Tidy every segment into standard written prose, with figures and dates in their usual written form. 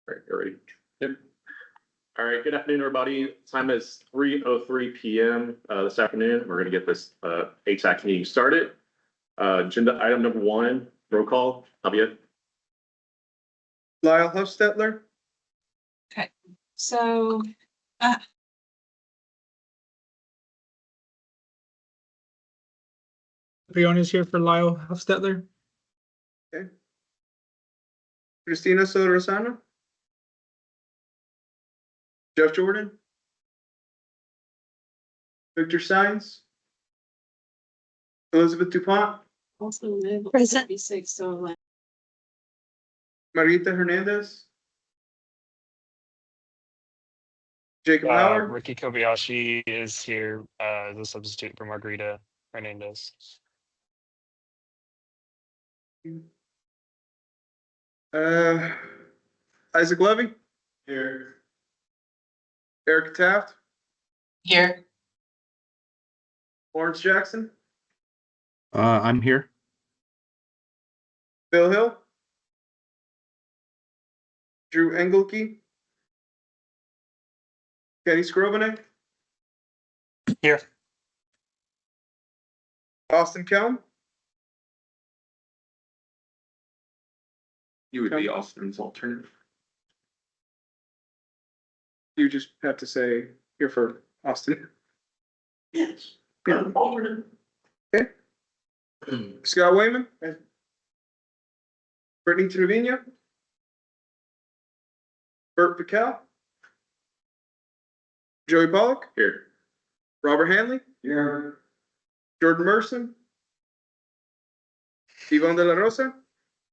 All right, you ready? Yep. All right, good afternoon, everybody. Time is 3:03 p.m. This afternoon. We're going to get this ATAC meeting started. Agenda item number 1, roll call. Javier. Lyle Hofstetler. Okay, so Leon here for Lyle Hofstetler. Okay. Christina Soto-Rosano. Jeff Jordan. Victor Sines. Elizabeth Dupont. also live present B6, so like Marita Hernandez. Jacob Howard. Ricky Kobayashi is here as a substitute for Margarita Hernandez. Isaac Levy. Here. Eric Taft. here. Lawrence Jackson. I'm here. Bill Hill. Drew Engelke. Kenny Skrovanek. Here. Austin Kelm. You would be Austin's alternate. You just have to say here for Austin. Yes. Okay. Scott Wayman. Brittany Trevino. Bert Pical. Joey Pollock. Here. Robert Hanley. Here. Jordan Merson. Yvonne De La Rosa.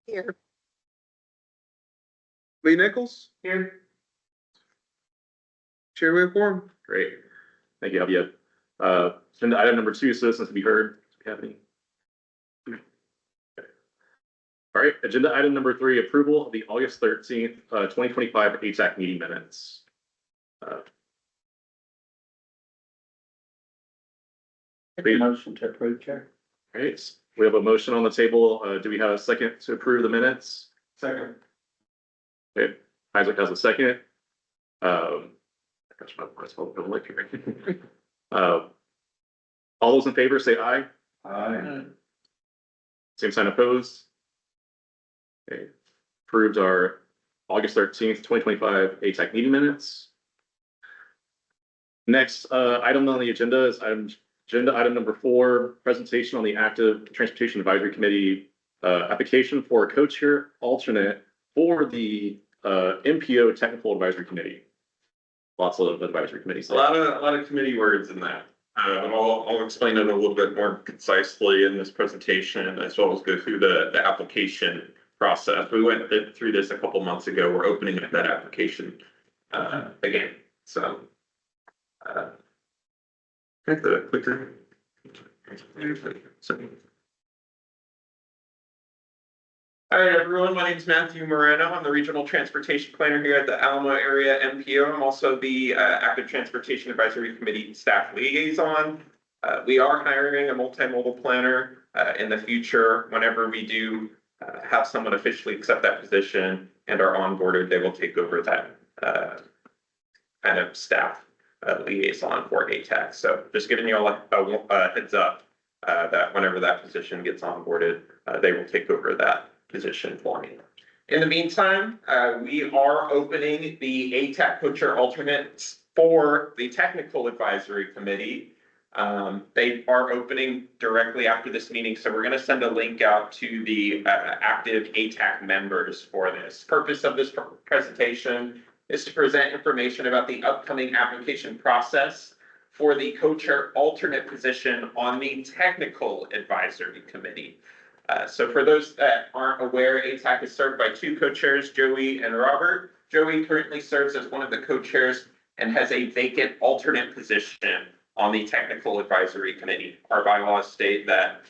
Here. Lee Nichols. Here. Chair, we have quorum. Great. Thank you, Javier. Agenda item number 2, citizens to be heard. Do we have any? Okay. All right, agenda item number 3, approval of the August 13th, 2025 ATAC meeting minutes. Motion to approve, Chair. All right, we have a motion on the table. Do we have a second to approve the minutes? Second. Okay, Isaac has a second. Gosh, my voice won't go like here. All those in favor say aye. Aye. Same sign opposed. Okay, approved our August 13th, 2025 ATAC meeting minutes. Next item on the agenda is agenda item number 4, presentation on the active transportation advisory committee application for a co-chair alternate for the MPO technical advisory committee. Lots of advisory committees. A lot of committee words in that. I'll explain it a little bit more concisely in this presentation, as well as go through the application process. We went through this a couple months ago. We're opening up that application again. So the clicker. All right, everyone. My name is Matthew Moreno. I'm the Regional Transportation Planner here at the Alamo Area MPO. I'm also the Active Transportation Advisory Committee Staff Liaison. We are hiring a multimodal planner in the future. Whenever we do have someone officially accept that position and are onboarded, they will take over that kind of staff liaison for ATAC. So just giving you all a heads up that whenever that position gets onboarded, they will take over that position for me. In the meantime, we are opening the ATAC co-chair alternates for the technical advisory committee. They are opening directly after this meeting, so we're going to send a link out to the active ATAC members for this. Purpose of this presentation is to present information about the upcoming application process for the co-chair alternate position on the technical advisory committee. So for those that aren't aware, ATAC is served by 2 co-chairs, Joey and Robert. Joey currently serves as one of the co-chairs and has a vacant alternate position on the technical advisory committee. Our bylaws state that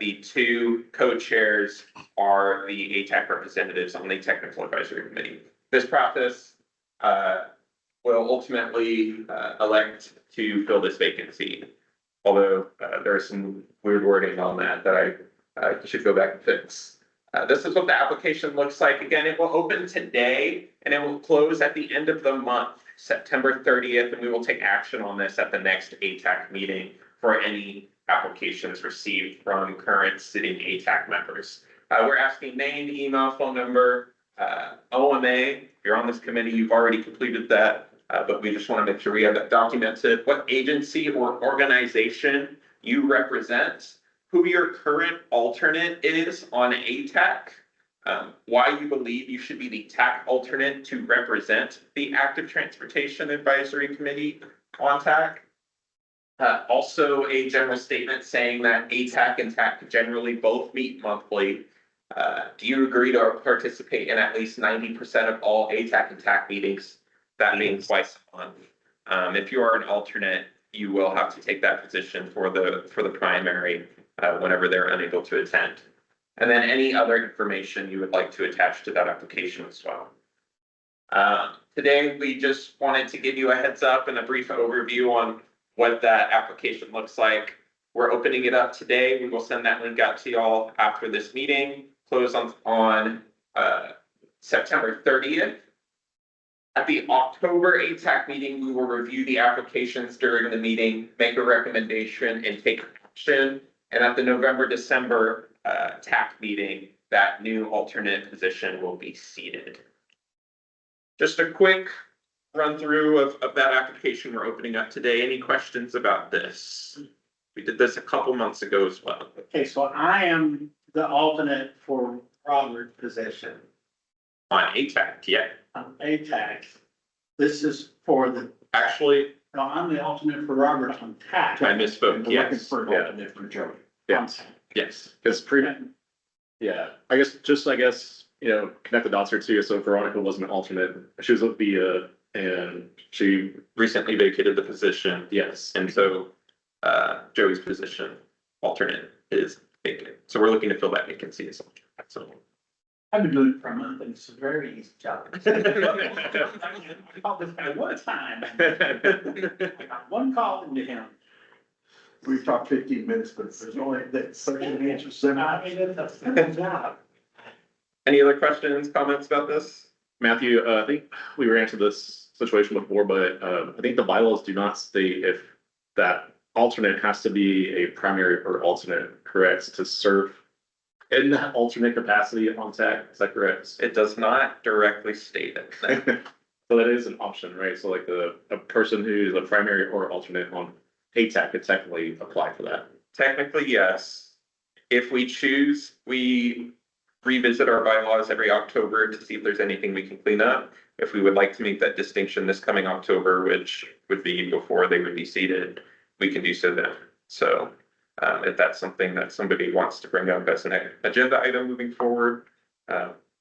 the 2 co-chairs are the ATAC representatives on the technical advisory committee. This process will ultimately elect to fill this vacancy, although there is some weird wording on that I should go back and fix. This is what the application looks like. Again, it will open today and it will close at the end of the month, September 30th, and we will take action on this at the next ATAC meeting for any applications received from current sitting ATAC members. We're asking name, email, phone number, OMA. If you're on this committee, you've already completed that, but we just want to make sure we have that documented. What agency or organization you represent, who your current alternate is on ATAC, why you believe you should be the TAC alternate to represent the Active Transportation Advisory Committee on TAC. Also a general statement saying that ATAC and TAC generally both meet monthly. Do you agree to participate in at least 90% of all ATAC and TAC meetings? That means twice a month. If you are an alternate, you will have to take that position for the primary whenever they're unable to attend. And then any other information you would like to attach to that application as well. Today, we just wanted to give you a heads up and a brief overview on what that application looks like. We're opening it up today. We will send that link out to y'all after this meeting. Close on September 30th. At the October ATAC meeting, we will review the applications during the meeting, make a recommendation and take action. And at the November-December TAC meeting, that new alternate position will be seated. Just a quick run through of that application we're opening up today. Any questions about this? We did this a couple months ago as well. Okay, so I am the alternate for Robert's position On ATAC, yeah. on ATAC. This is for the, Actually, no, I'm the alternate for Robert on TAC. I misspoke, We're looking yes. for an Yeah. alternate for Joey. Yeah. On TAC. yes. Because yeah, I guess, connect the dots here too. So Veronica wasn't an alternate. She was with Vista and she, Recently vacated the position. yes. And so Joey's position alternate is vacant. So we're looking to fill that vacancy as well. So I've been doing it for a month and it's a very easy job. I called this guy one time. I got one call into him. We've talked 15 minutes, but there's only that such an answer. So I mean, it's a simple job. any other questions, comments about this? Matthew, I think we ran into this situation before, but I think the bylaws do not state if that alternate has to be a primary or alternate, correct, to serve in that alternate capacity on TAC. Is that correct? It does not directly state it. So that is an option, right? So like a person who is a primary or alternate on ATAC could technically apply for that. Technically, yes. If we choose, we revisit our bylaws every October to see if there's anything we can clean up. If we would like to make that distinction this coming October, which would be before they would be seated, we can do so then. So if that's something that somebody wants to bring up as an agenda item moving forward,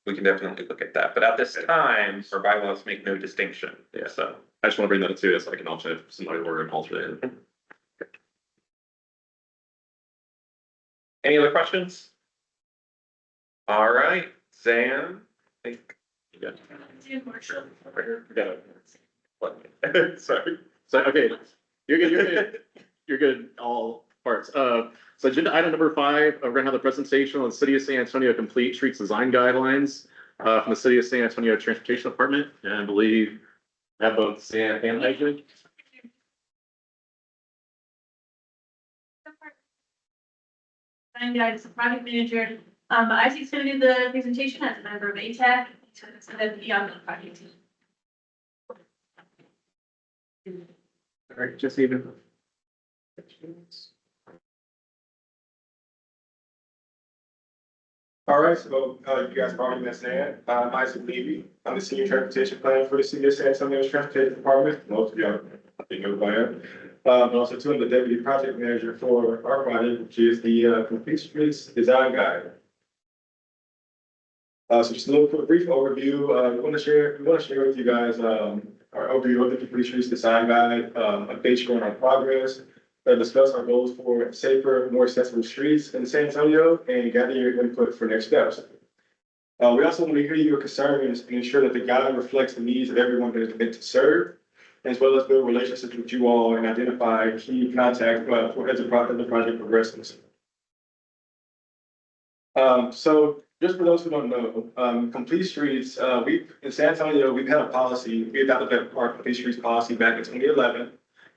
we can definitely look at that. But at this time, our bylaws make no distinction. Yeah. So I just want to bring that up too as like an alternate, if somebody were an alternate. any other questions? All right, Zan, I think you got it. Sorry. So, okay, you're good, you're good, all parts. So agenda item number 5, we're gonna have the presentation on the City of San Antonio Complete Streets Design Guidelines from the City of San Antonio Transportation Department, and I believe we have both Sam and Adrian. I'm guys, project manager. Isaac's gonna do the presentation as a member of ATAC. He's gonna be on the project team. All right, just even. All right, so you guys probably met Sam. I'm Isaac Levy. I'm the senior transportation planner for the City of San Antonio's Transportation Department. Most of y'all, I think, know who I am. And also too, I'm the deputy project manager for our project, which is the Complete Streets Design Guide. So just a little quick brief overview. We want to share with you guys our overview of the Complete Streets Design Guide, updates on our progress, discuss our goals for safer, more accessible streets in San Antonio, and gather your input for next steps. We also want to hear your concerns and ensure that the guide reflects the needs of everyone that is meant to serve, as well as build relationships with you all and identify key contact as the project progresses. So Just for those who don't know, Complete Streets, in San Antonio, we've had a policy, we adopted our Complete Streets policy back in 2011.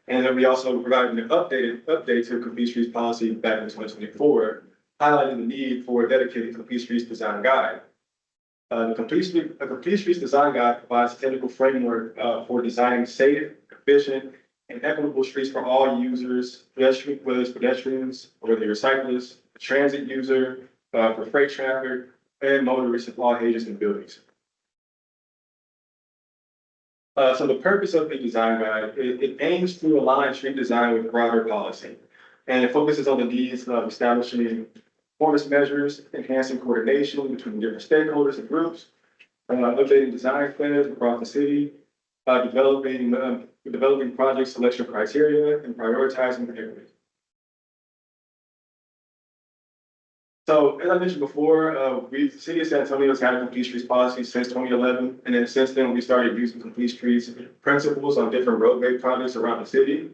And then we also provided an update to Complete Streets policy back in 2024, highlighting the need for a dedicated Complete Streets design guide. A Complete Streets design guide provides a technical framework for designing safe, efficient, and equitable streets for all users, whether it's pedestrians, or whether you're cyclists, a transit user, for freight traffic, and motorists of all ages and buildings. So the purpose of the design guide, it aims to align street design with broader policy. And it focuses on the needs of establishing performance measures, enhancing coordination between different stakeholders and groups, updating design plans across the city, developing project selection criteria, and prioritizing equity. So as I mentioned before, the city of San Antonio has had a Complete Streets policy since 2011, and then since then we started using Complete Streets principles on different roadway projects around the city.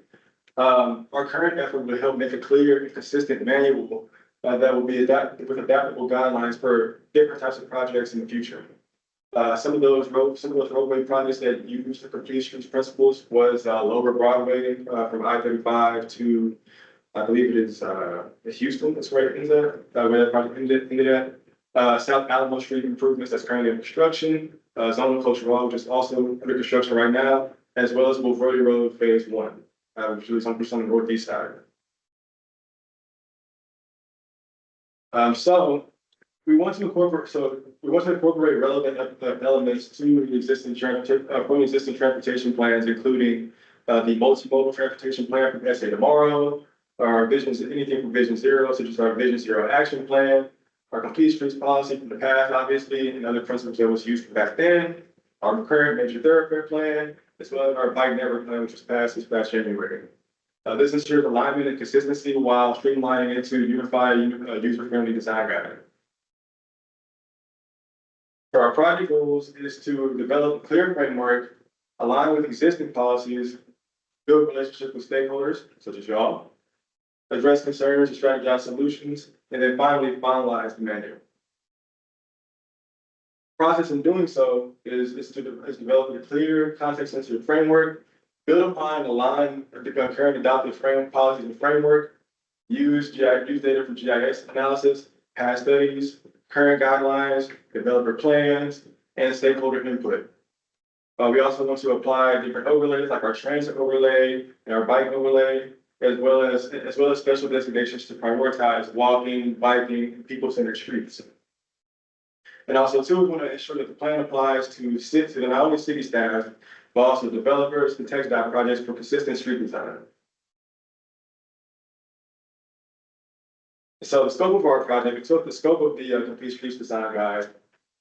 Our current effort will help make a clear and consistent manual that will be with adaptable guidelines for different types of projects in the future. Some of those roadway projects that use the Complete Streets principles was Lower Broadway from I-35 to, I believe it is Houston. That's where it ends at, where that project ended at. South Alamo Street improvements that's currently in construction. Zone Coach Road, which is also under construction right now, as well as Wolverine Road Phase 1, which is on the northeast side. So we want to incorporate relevant elements to the existing transportation plans, including the multimodal transportation plan from SA Tomorrow, our visions, anything from Vision Zero, such as our Vision Zero action plan, our Complete Streets policy from the past, obviously, and other principles that was used back then, our current major thoroughfare plan, as well as our bike network plan, which was passed this past January. This ensures alignment and consistency while streamlining into unified, user-friendly design guide. So our project goals is to develop a clear framework, align with existing policies, build relationships with stakeholders, such as y'all, address concerns and strategize solutions, and then finally finalize the manual. Process in doing so is developing a clear, context-sensitive framework, build upon, align the current adopted policies and framework, use data from GIS analysis, past studies, current guidelines, developer plans, and stakeholder input. We also want to apply different overlays like our transit overlay and our bike overlay, as well as special designations to prioritize walking, biking, and people-centered streets. And also too, we want to ensure that the plan applies to not only city staff, but also developers and text dot projects for consistent street design. So the scope of our project, the scope of the Complete Streets design guide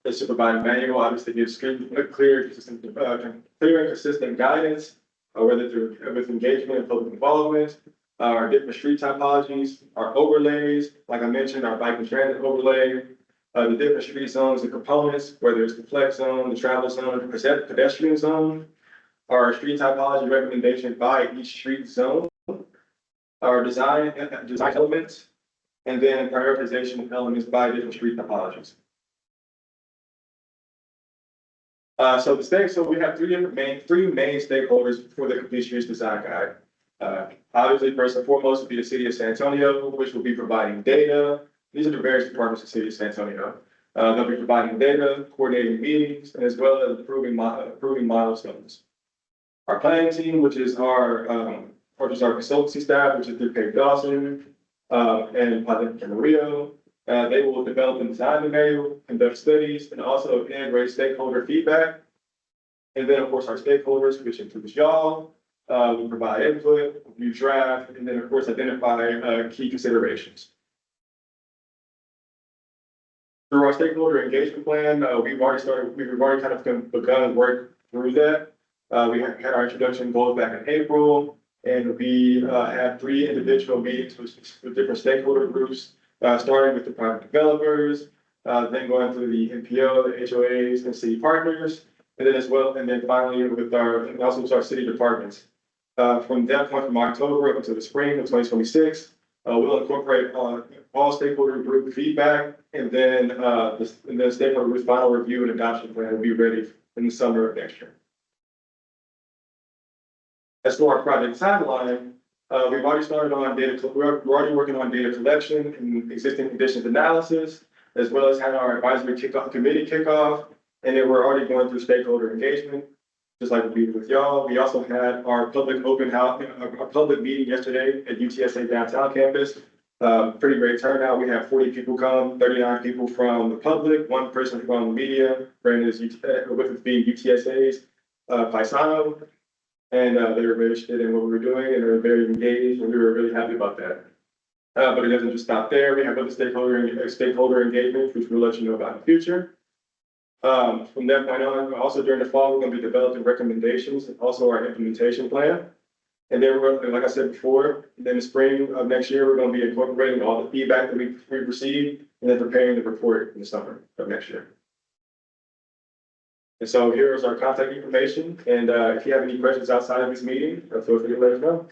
is to provide a manual, obviously gives clear and consistent guidance, with engagement and public involvement, our different street typologies, our overlays, like I mentioned, our bike and transit overlay, the different street zones and components, whether it's the flex zone, the travel zone, the pedestrian zone, our street typology recommendation by each street zone, our design elements, and then prioritization of elements by different street topologies. So we have three main stakeholders for the Complete Streets design guide. Obviously, first and foremost would be the city of San Antonio, which will be providing data. These are the various departments of the city of San Antonio. They'll be providing data, coordinating meetings, and as well as approving milestones. Our planning team, which is our consultancy staff, which is through Kate Dawson and Mario. They will develop and design the manual, conduct studies, and also integrate stakeholder feedback. And then, of course, our stakeholders, which includes y'all, will provide input, review draft, and then, of course, identify key considerations. Through our stakeholder engagement plan, we've already kind of begun work through that. We had our introduction goals back in April, and we had 3 individual meetings with different stakeholder groups, starting with the private developers, then going through the NPO, the HOAs, and city partners, and then finally with our city departments. From that point, from October up until the spring of 2026, we'll incorporate all stakeholder group feedback, and then, the stakeholder group's final review and adoption plan will be ready in the summer of next year. As for our project timeline, we've already started on we're already working on data collection and existing conditions analysis, as well as had our advisory committee kickoff, and then we're already going through stakeholder engagement, just like we did with y'all. We also had our public open house, our public meeting yesterday at UTSA downtown campus. Pretty great turnout. We had 40 people come, 39 people from the public, 1 person from the media, Brandon is with us being UTSA's Paisano. And they were very interested in what we were doing, and they were very engaged, and we were really happy about that. But it doesn't just stop there. We have other stakeholder engagement, which we'll let you know about in the future. From that point on, also during the fall, we're going to be developing recommendations and also our implementation plan. And then we're, like I said before, then the spring of next year, we're going to be incorporating all the feedback that we've received, and then preparing the report in the summer of next year. And so here's our contact information, and if you have any questions outside of this meeting, feel free to let us know.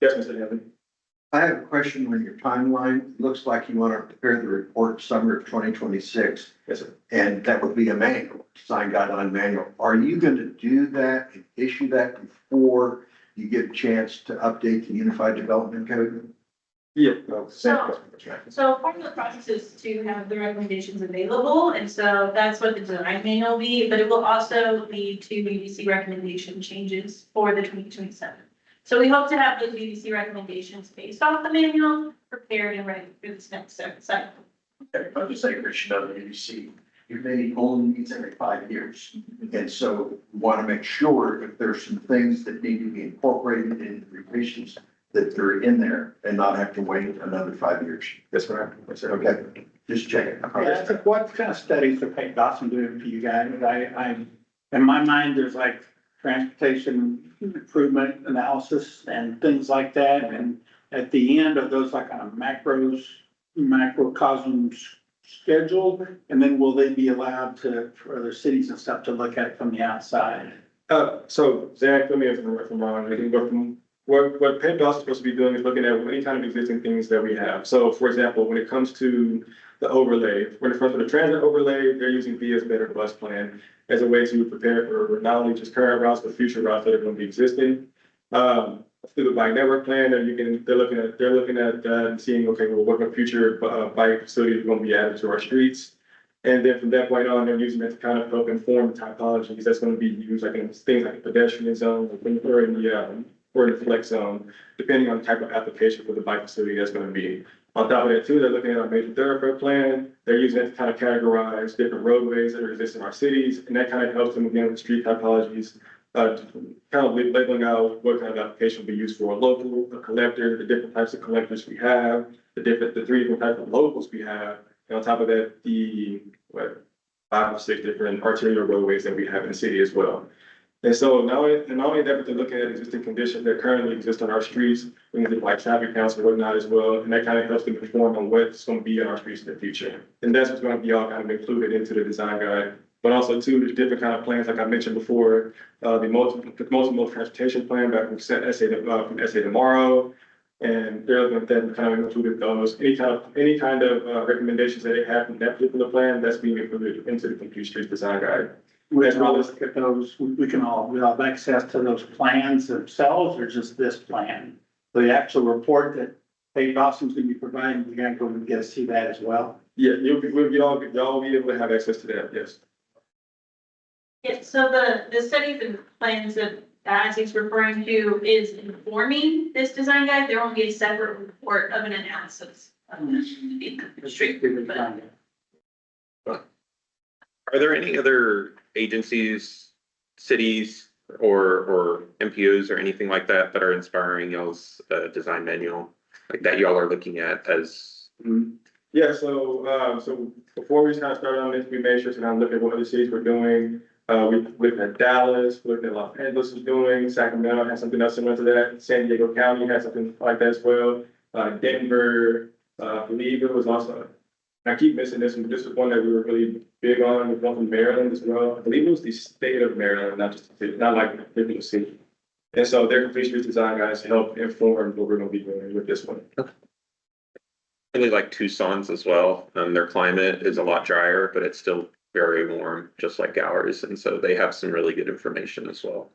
Yes, Mr. Hammond. I have a question on your timeline. It looks like you want to prepare the report summer of 2026. Yes, sir. And that would be a manual, design guideline manual. Are you going to do that and issue that before you get a chance to update the Unified Development Code? Yeah. So part of the process is to have the recommendations available, and so that's what the design manual will be, but it will also lead to UDC recommendation changes for the 2027. So we hope to have those UDC recommendations based off the manual, prepared and ready for this next cycle. Okay, I'll just say, Christian, you see, your meeting only meets every 5 years. And so we want to make sure if there's some things that need to be incorporated into the revisions, that they're in there and not have to wait another 5 years. That's right. That's right. Okay, just check it. Yeah, what kind of studies are Pete Dawson doing for you guys? In my mind, there's like transportation improvement analysis and things like that. And at the end of those, like kind of macrocosms scheduled, and then will they be allowed for other cities and stuff to look at it from the outside? So Zach, let me if I'm wrong. I can go from what Penn Dawson is supposed to be doing is looking at any kind of existing things that we have. So for example, when it comes to the overlay, when it comes to the transit overlay, they're using Via's Better Bus Plan as a way to prepare for not only just current routes, but future routes that are going to be existing. Through the bike network plan, they're looking at seeing, okay, well, what future bike facilities are going to be added to our streets. And then from that point on, they're using it to kind of help inform the typologies that's going to be used, like in things like the pedestrian zone or in the flex zone, depending on the type of application for the bike facility that's going to be. On top of that too, they're looking at our major thoroughfare plan. They're using it to kind of categorize different roadways that exist in our cities, and that kind of helps them again with street typologies, kind of labeling out what kind of application will be used for a local, a collector, the different types of collectors we have, the 3 different types of locals we have, and on top of that, the 5 or 6 different arterial roadways that we have in the city as well. And so not only that, but they're looking at existing conditions that currently exist on our streets, things like traffic counts and whatnot as well, and that kind of helps them inform on what's going to be on our streets in the future. And that's what's going to be all kind of included into the design guide. But also too, there's different kind of plans, like I mentioned before, the multimodal transportation plan back from SA tomorrow, and they're looking at that and kind of included those. Any kind of recommendations that they have from that particular plan, that's being included into the Complete Streets Design Guide. We can all look at those, we have access to those plans themselves, or just this plan? The actual report that Pete Dawson's gonna be providing, we're gonna go and get to see that as well. Yeah, y'all will be able to have access to that, yes. Yeah, so the studies and plans that ATAC's referring to is informing this design guide. There won't be a separate report of an analysis. Are there any other agencies, cities, or MPOs or anything like that that are inspiring y'all's design manual, like that y'all are looking at as? Yeah, so before we kind of started on this, we made sure to kind of look at what other cities were doing. We looked at Dallas, we looked at Los Angeles was doing, Sacramento had something else similar to that, San Diego County had something like that as well. Denver, I believe it was also, I keep missing this one, but this was one that we were really big on, with one from Maryland as well. I believe it was the state of Maryland, not just the city, not like a particular city. And so their Complete Streets Design guys help inform what we're gonna be doing with this one. really like Tucson's as well. Their climate is a lot drier, but it's still very warm, just like ours. And so they have some really good information as well.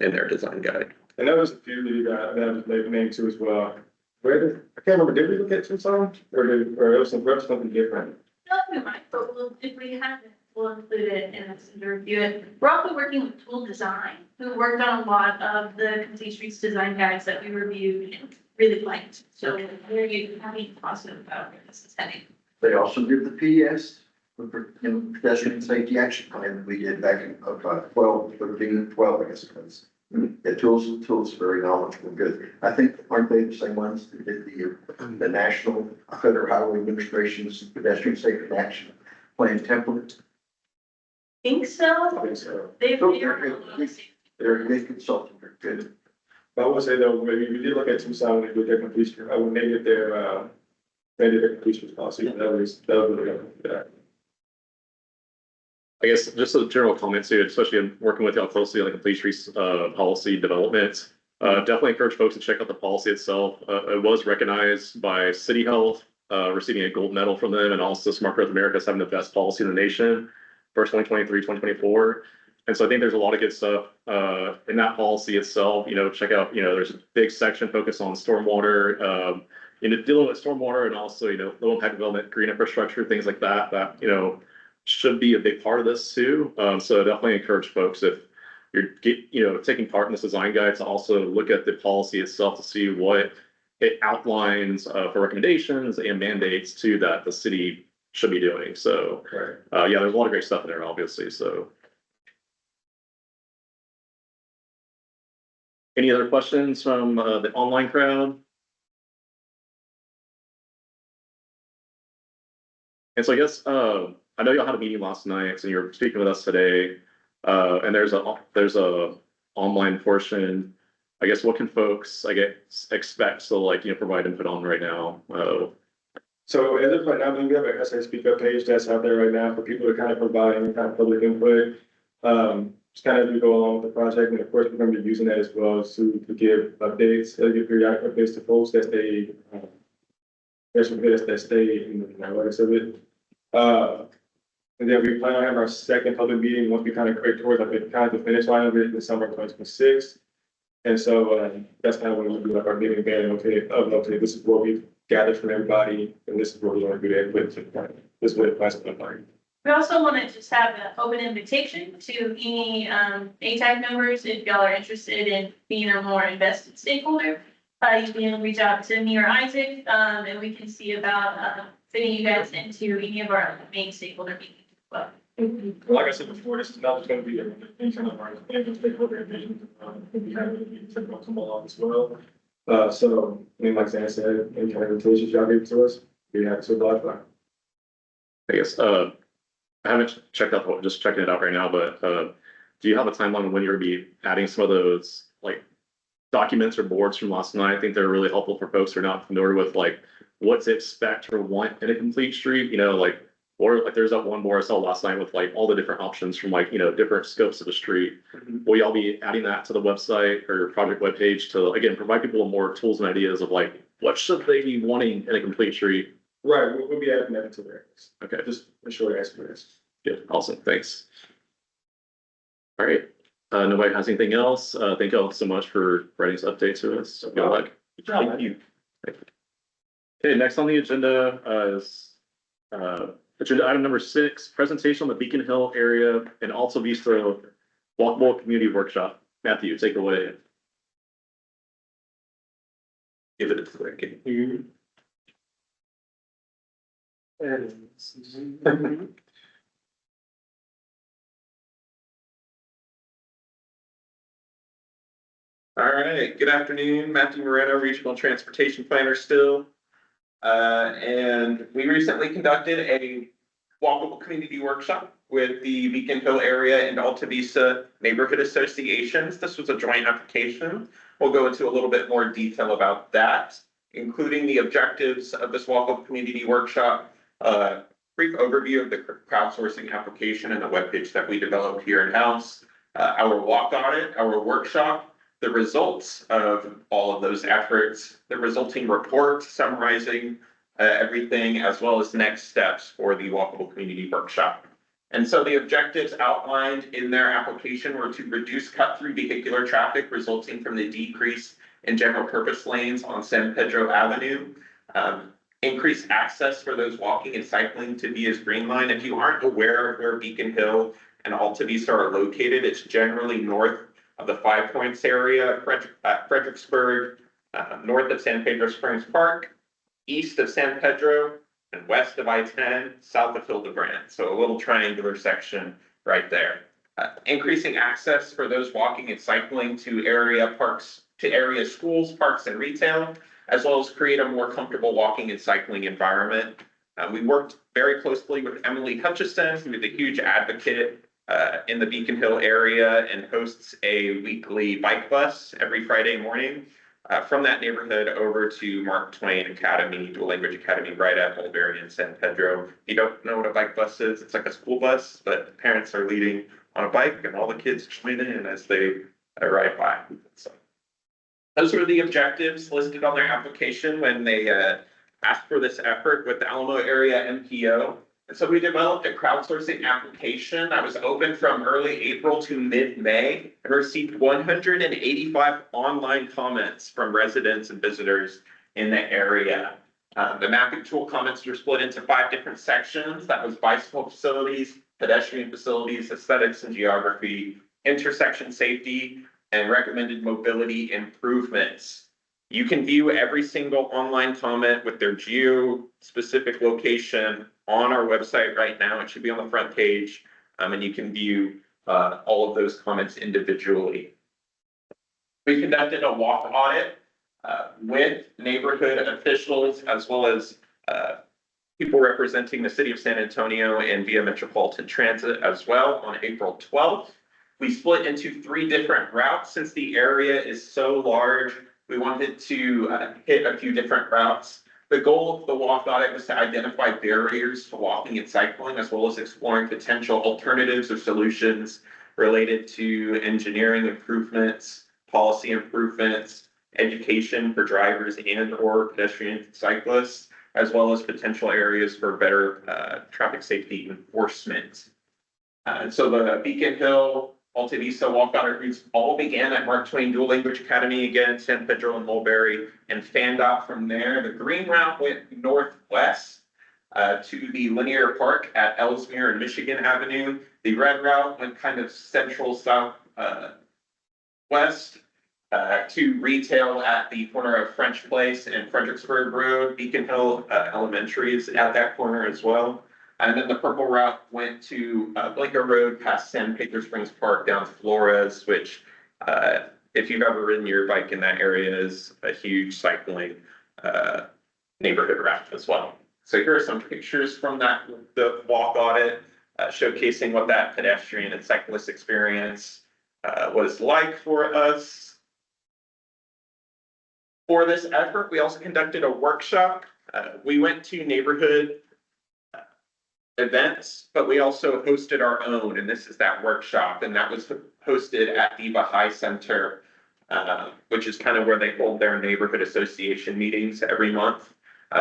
In their design guide. And there was a few that you got, that was named too as well. I can't remember, did we look at Tucson? Or it was something different? No, we might, but if we haven't, we'll include it in this to review it. We're also working with Tool Design, who worked on a lot of the Complete Streets design guides that we reviewed and really liked. So we're very happy and positive about where this is heading. They also give the PS, the pedestrian safety action plan that we did back in 12, 13, 12, I guess it was. The tools very knowledgeable, good. I think, aren't they the same ones that did the National Federal Highway Administration's pedestrian safety action plan template? Think so? I think so. They're a good consultant, they're good. But I would say though, maybe we did look at Tucson, they did their completion, I would name it their completion policy, that was really good, yeah. I guess just a general comment too, especially in working with y'all closely on the complete streets policy development. Definitely encourage folks to check out the policy itself. It was recognized by City Health, receiving a gold medal from them, and also Smart Growth America as having the best policy in the nation for 2023, 2024. And so I think there's a lot of good stuff in that policy itself. Check out, there's a big section focused on stormwater, dealing with stormwater, and also, low impact development, green infrastructure, things like that, should be a big part of this too. So definitely encourage folks, if you're taking part in this design guide, to also look at the policy itself to see what it outlines for recommendations and mandates too that the city should be doing. So yeah, there's a lot of great stuff in there, obviously. So any other questions from the online crowd? And so I guess I know y'all had a meeting last night, and you're speaking with us today. And there's a online portion. I guess what can folks expect to provide input on right now? So as of right now, we have a SA Speak Up page that's out there right now for people to kind of provide any kind of public input. Just kind of as we go along with the project, and of course we're going to be using that as well to give updates, give periodic updates to folks that stay in the analytics of it. And then we plan on having our second public meeting once we kind of create towards the finish line of it in the summer of 2026. And so that's kind of when we do our meeting again. Okay, this is what we've gathered from everybody, and this is what we want to do to input. This is what it plans to look like. We also want to just have an open invitation to any ATAC members, if y'all are interested in being a more invested stakeholder. You can reach out to me or Isaac, and we can see about fitting you guys into any of our main stakeholder meetings. Like I said before, this is not just going to be a kind of our stakeholder meeting. We have meetings that will come along as well. So, like Zan said, any kind of invitations y'all give to us, we have to oblige by. I guess I haven't checked out, just checking it out right now, but do you have a timeline when you're gonna be adding some of those documents or boards from last night? I think they're really helpful for folks who are not familiar with what to expect or want in a complete street, or there's that one board I saw last night with all the different options from different scopes of the street. Will y'all be adding that to the website or project webpage to again provide people more tools and ideas of what should they be wanting in a complete street? Right, we'll be adding that to there. Okay, just a short explanation. Good, awesome, thanks. All right, nobody has anything else. Thank you all so much for writing this update to us. Good luck. Thank you. Okay, next on the agenda is agenda item number 6, presentation on the Beacon Hill area and Alta Vista Walkable Community Workshop. Matthew, take it away. Give it a quick. All right, good afternoon, Matthew Moreno, Regional Transportation Planner still. And we recently conducted a walkable community workshop with the Beacon Hill area and Alta Vista neighborhood associations. This was a joint application. We'll go into a little bit more detail about that, including the objectives of this walkable community workshop, brief overview of the crowdsourcing application and the webpage that we developed here in-house, our walk audit, our workshop, the results of all of those efforts, the resulting report summarizing everything, as well as next steps for the Walkable Community Workshop. And so the objectives outlined in their application were to reduce cut-through vehicular traffic resulting from the decrease in general purpose lanes on San Pedro Avenue, increase access for those walking and cycling to Via's Green Line. If you aren't aware of where Beacon Hill and Alta Vista are located, it's generally north of the Five Points area, Fredericksburg, north of San Pedro Springs Park, east of San Pedro, and west of I-10, south of Hildebrand. So a little triangular section right there. Increasing access for those walking and cycling to area schools, parks, and retail, as well as create a more comfortable walking and cycling environment. We worked very closely with Emily Hutchison, who is a huge advocate in the Beacon Hill area and hosts a weekly bike bus every Friday morning from that neighborhood over to Mark Twain Academy, Dual Language Academy, right at Mulberry and San Pedro. If you don't know what a bike bus is, it's like a school bus, but parents are leading on a bike and all the kids join in as they ride by. So those were the objectives listed on their application when they asked for this effort with the Alamo area MPO. And so we developed a crowdsourcing application that was open from early April to mid-May and received 185 online comments from residents and visitors in the area. The mapping tool comments were split into 5 different sections. That was bicycle facilities, pedestrian facilities, aesthetics and geography, intersection safety, and recommended mobility improvements. You can view every single online comment with their geo-specific location on our website right now. It should be on the front page, and you can view all of those comments individually. We conducted a walk audit with neighborhood officials as well as people representing the city of San Antonio and Via Metropolitan Transit as well on April 12th. We split into 3 different routes since the area is so large. We wanted to hit a few different routes. The goal of the walk audit was to identify barriers to walking and cycling, as well as exploring potential alternatives or solutions related to engineering improvements, policy improvements, education for drivers and or pedestrian cyclists, as well as potential areas for better traffic safety enforcement. So the Beacon Hill, Alta Vista walk audit routes all began at Mark Twain Dual Language Academy, again, San Pedro and Mulberry, and fanned out from there. The green route went northwest to the linear park at Ellesmere and Michigan Avenue. The red route went kind of central south west to retail at the corner of French Place and Fredericksburg Road. Beacon Hill Elementary is at that corner as well. And then the purple route went to Blinker Road past San Pedro Springs Park down to Flores, which if you've ever ridden your bike in that area is a huge cycling neighborhood route as well. So here are some pictures from the walk audit showcasing what that pedestrian and cyclist experience was like for us. For this effort, we also conducted a workshop. We went to neighborhood events, but we also hosted our own, and this is that workshop, and that was hosted at the Baha'i Center, which is kind of where they hold their neighborhood association meetings every month.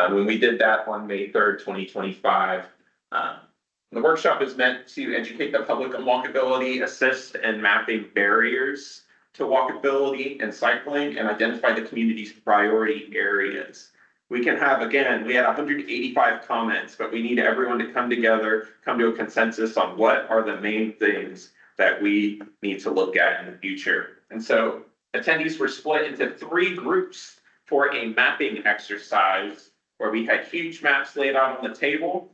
When we did that on May 3rd, 2025. The workshop is meant to educate the public on walkability, assist in mapping barriers to walkability and cycling, and identify the community's priority areas. We can have, again, we had 185 comments, but we need everyone to come together, come to a consensus on what are the main things that we need to look at in the future. And so attendees were split into 3 groups for a mapping exercise where we had huge maps laid out on the table.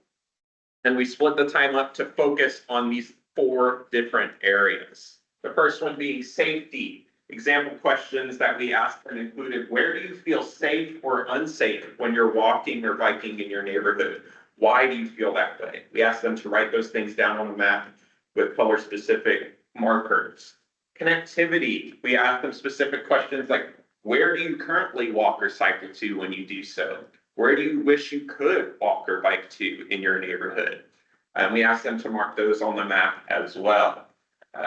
And we split the time up to focus on these 4 different areas. The first one being safety. Example questions that we asked and included: where do you feel safe or unsafe when you're walking or biking in your neighborhood? Why do you feel that way? We asked them to write those things down on a map with color specific markers. Connectivity. We asked them specific questions like, where do you currently walk or cycle to when you do so? Where do you wish you could walk or bike to in your neighborhood? And we asked them to mark those on the map as well.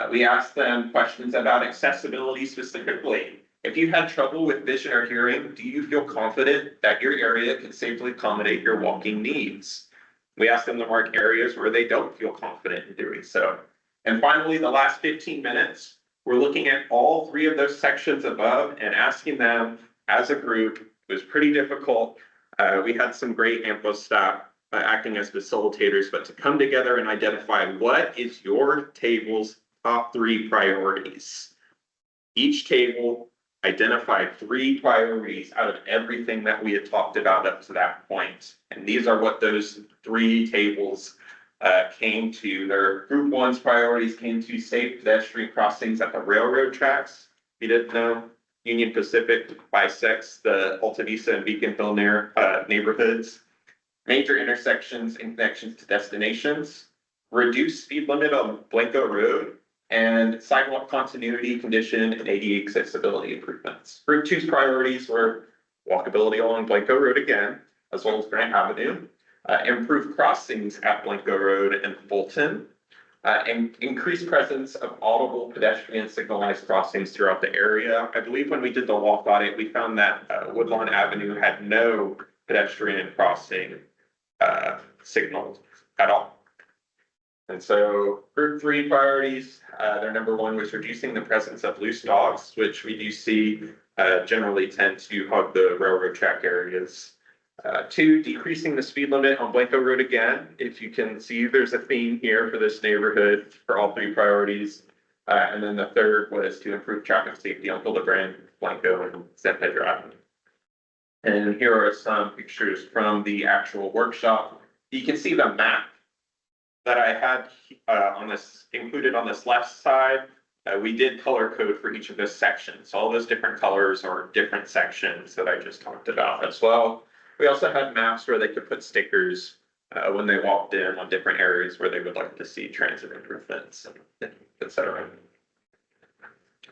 We asked them questions about accessibility specifically. If you had trouble with vision or hearing, do you feel confident that your area can safely accommodate your walking needs? We asked them to mark areas where they don't feel confident in doing so. And finally, the last 15 minutes, we're looking at all three of those sections above and asking them as a group. It was pretty difficult. We had some great AMPO staff acting as facilitators, but to come together and identify what is your table's top 3 priorities. Each table identified 3 priorities out of everything that we had talked about up to that point. And these are what those 3 tables came to. Their group 1's priorities came to safe pedestrian crossings at the railroad tracks. If you didn't know, Union Pacific bisects the Alta, Vista, and Beacon Hill neighborhoods. Major intersections and connections to destinations. Reduce speed limit on Blanco Road. And sidewalk continuity, condition, and ADA accessibility improvements. Group 2's priorities were walkability along Blanco Road again, as well as Grant Avenue, improve crossings at Blanco Road and Fulton, and increased presence of audible pedestrian signalized crossings throughout the area. I believe when we did the walk audit, we found that Woodlawn Avenue had no pedestrian crossing signaled at all. And so group 3 priorities, their number 1 was reducing the presence of loose dogs, which we do see generally tend to hug the railroad track areas. 2, decreasing the speed limit on Blanco Road again. If you can see, there's a theme here for this neighborhood for all 3 priorities. And then the 3rd was to improve traffic safety on Hildebrand, Blanco, and San Pedro Avenue. And here are some pictures from the actual workshop. You can see the map that I had included on this left side. We did color code for each of those sections. So all those different colors are different sections that I just talked about as well. We also had maps where they could put stickers when they walked in on different areas where they would like to see transit improvements, etc.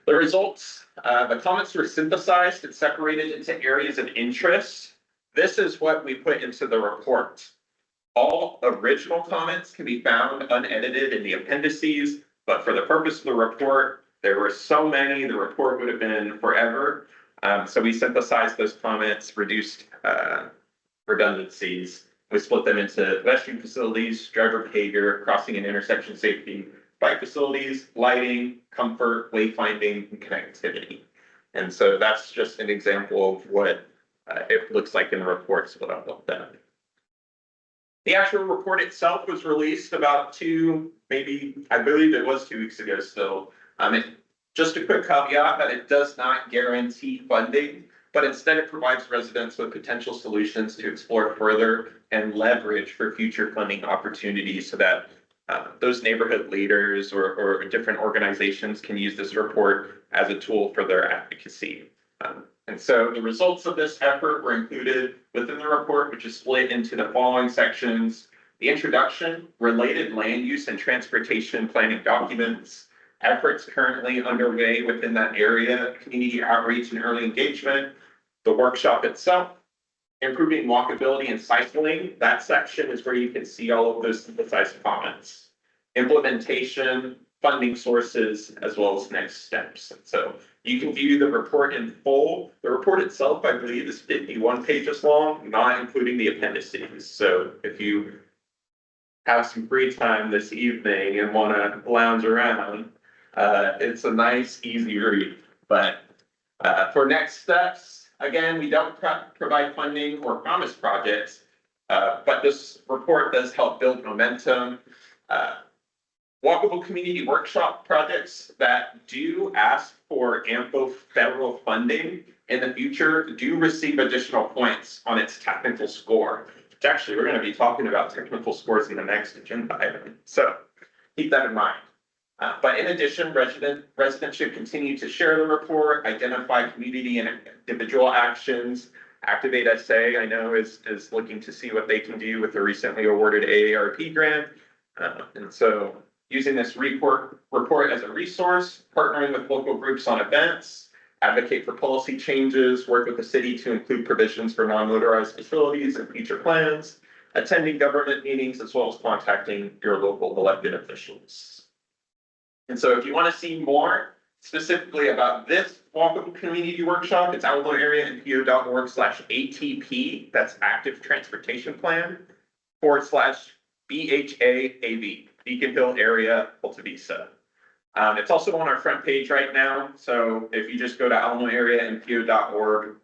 The results, the comments were synthesized and separated into areas of interest. This is what we put into the report. All original comments can be found unedited in the appendices, but for the purpose of the report, there were so many, the report would have been forever. So we synthesized those comments, reduced redundancies. We split them into pedestrian facilities, driver behavior, crossing and intersection safety, bike facilities, lighting, comfort, wayfinding, and connectivity. And so that's just an example of what it looks like in the reports, what I've looked at. The actual report itself was released about I believe it was 2 weeks ago still. Just a quick caveat that it does not guarantee funding, but instead it provides residents with potential solutions to explore further and leverage for future funding opportunities so that those neighborhood leaders or different organizations can use this report as a tool for their advocacy. And so the results of this effort were included within the report, which is split into the following sections: the introduction, related land use and transportation planning documents, efforts currently underway within that area, community outreach and early engagement, the workshop itself, improving walkability and cycling. That section is where you can see all of those synthesized comments, implementation, funding sources, as well as next steps. And so you can view the report in full. The report itself, I believe, is 51 pages long, not including the appendices. So if you have some free time this evening and want to lounge around, it's a nice, easy read. But for next steps, again, we don't provide funding or promise projects, but this report does help build momentum. Walkable community workshop projects that do ask for AMPO federal funding in the future do receive additional points on its technical score. Which actually, we're going to be talking about technical scores in the next agenda item. So keep that in mind. But in addition, residents should continue to share the report, identify community and individual actions. Activate SA, I know, is looking to see what they can do with the recently awarded AARP grant. And so using this report as a resource, partnering with local groups on events, advocate for policy changes, work with the city to include provisions for non-motorized facilities and future plans, attending government meetings, as well as contacting your local elected officials. And so if you want to see more, specifically about this walkable community workshop, it's alamoareanpo.org/ATP, that's Active Transportation Plan, /BHAAV, Beacon Hill Area, Alta Vista. It's also on our front page right now, so if you just go to alamoareanpo.org,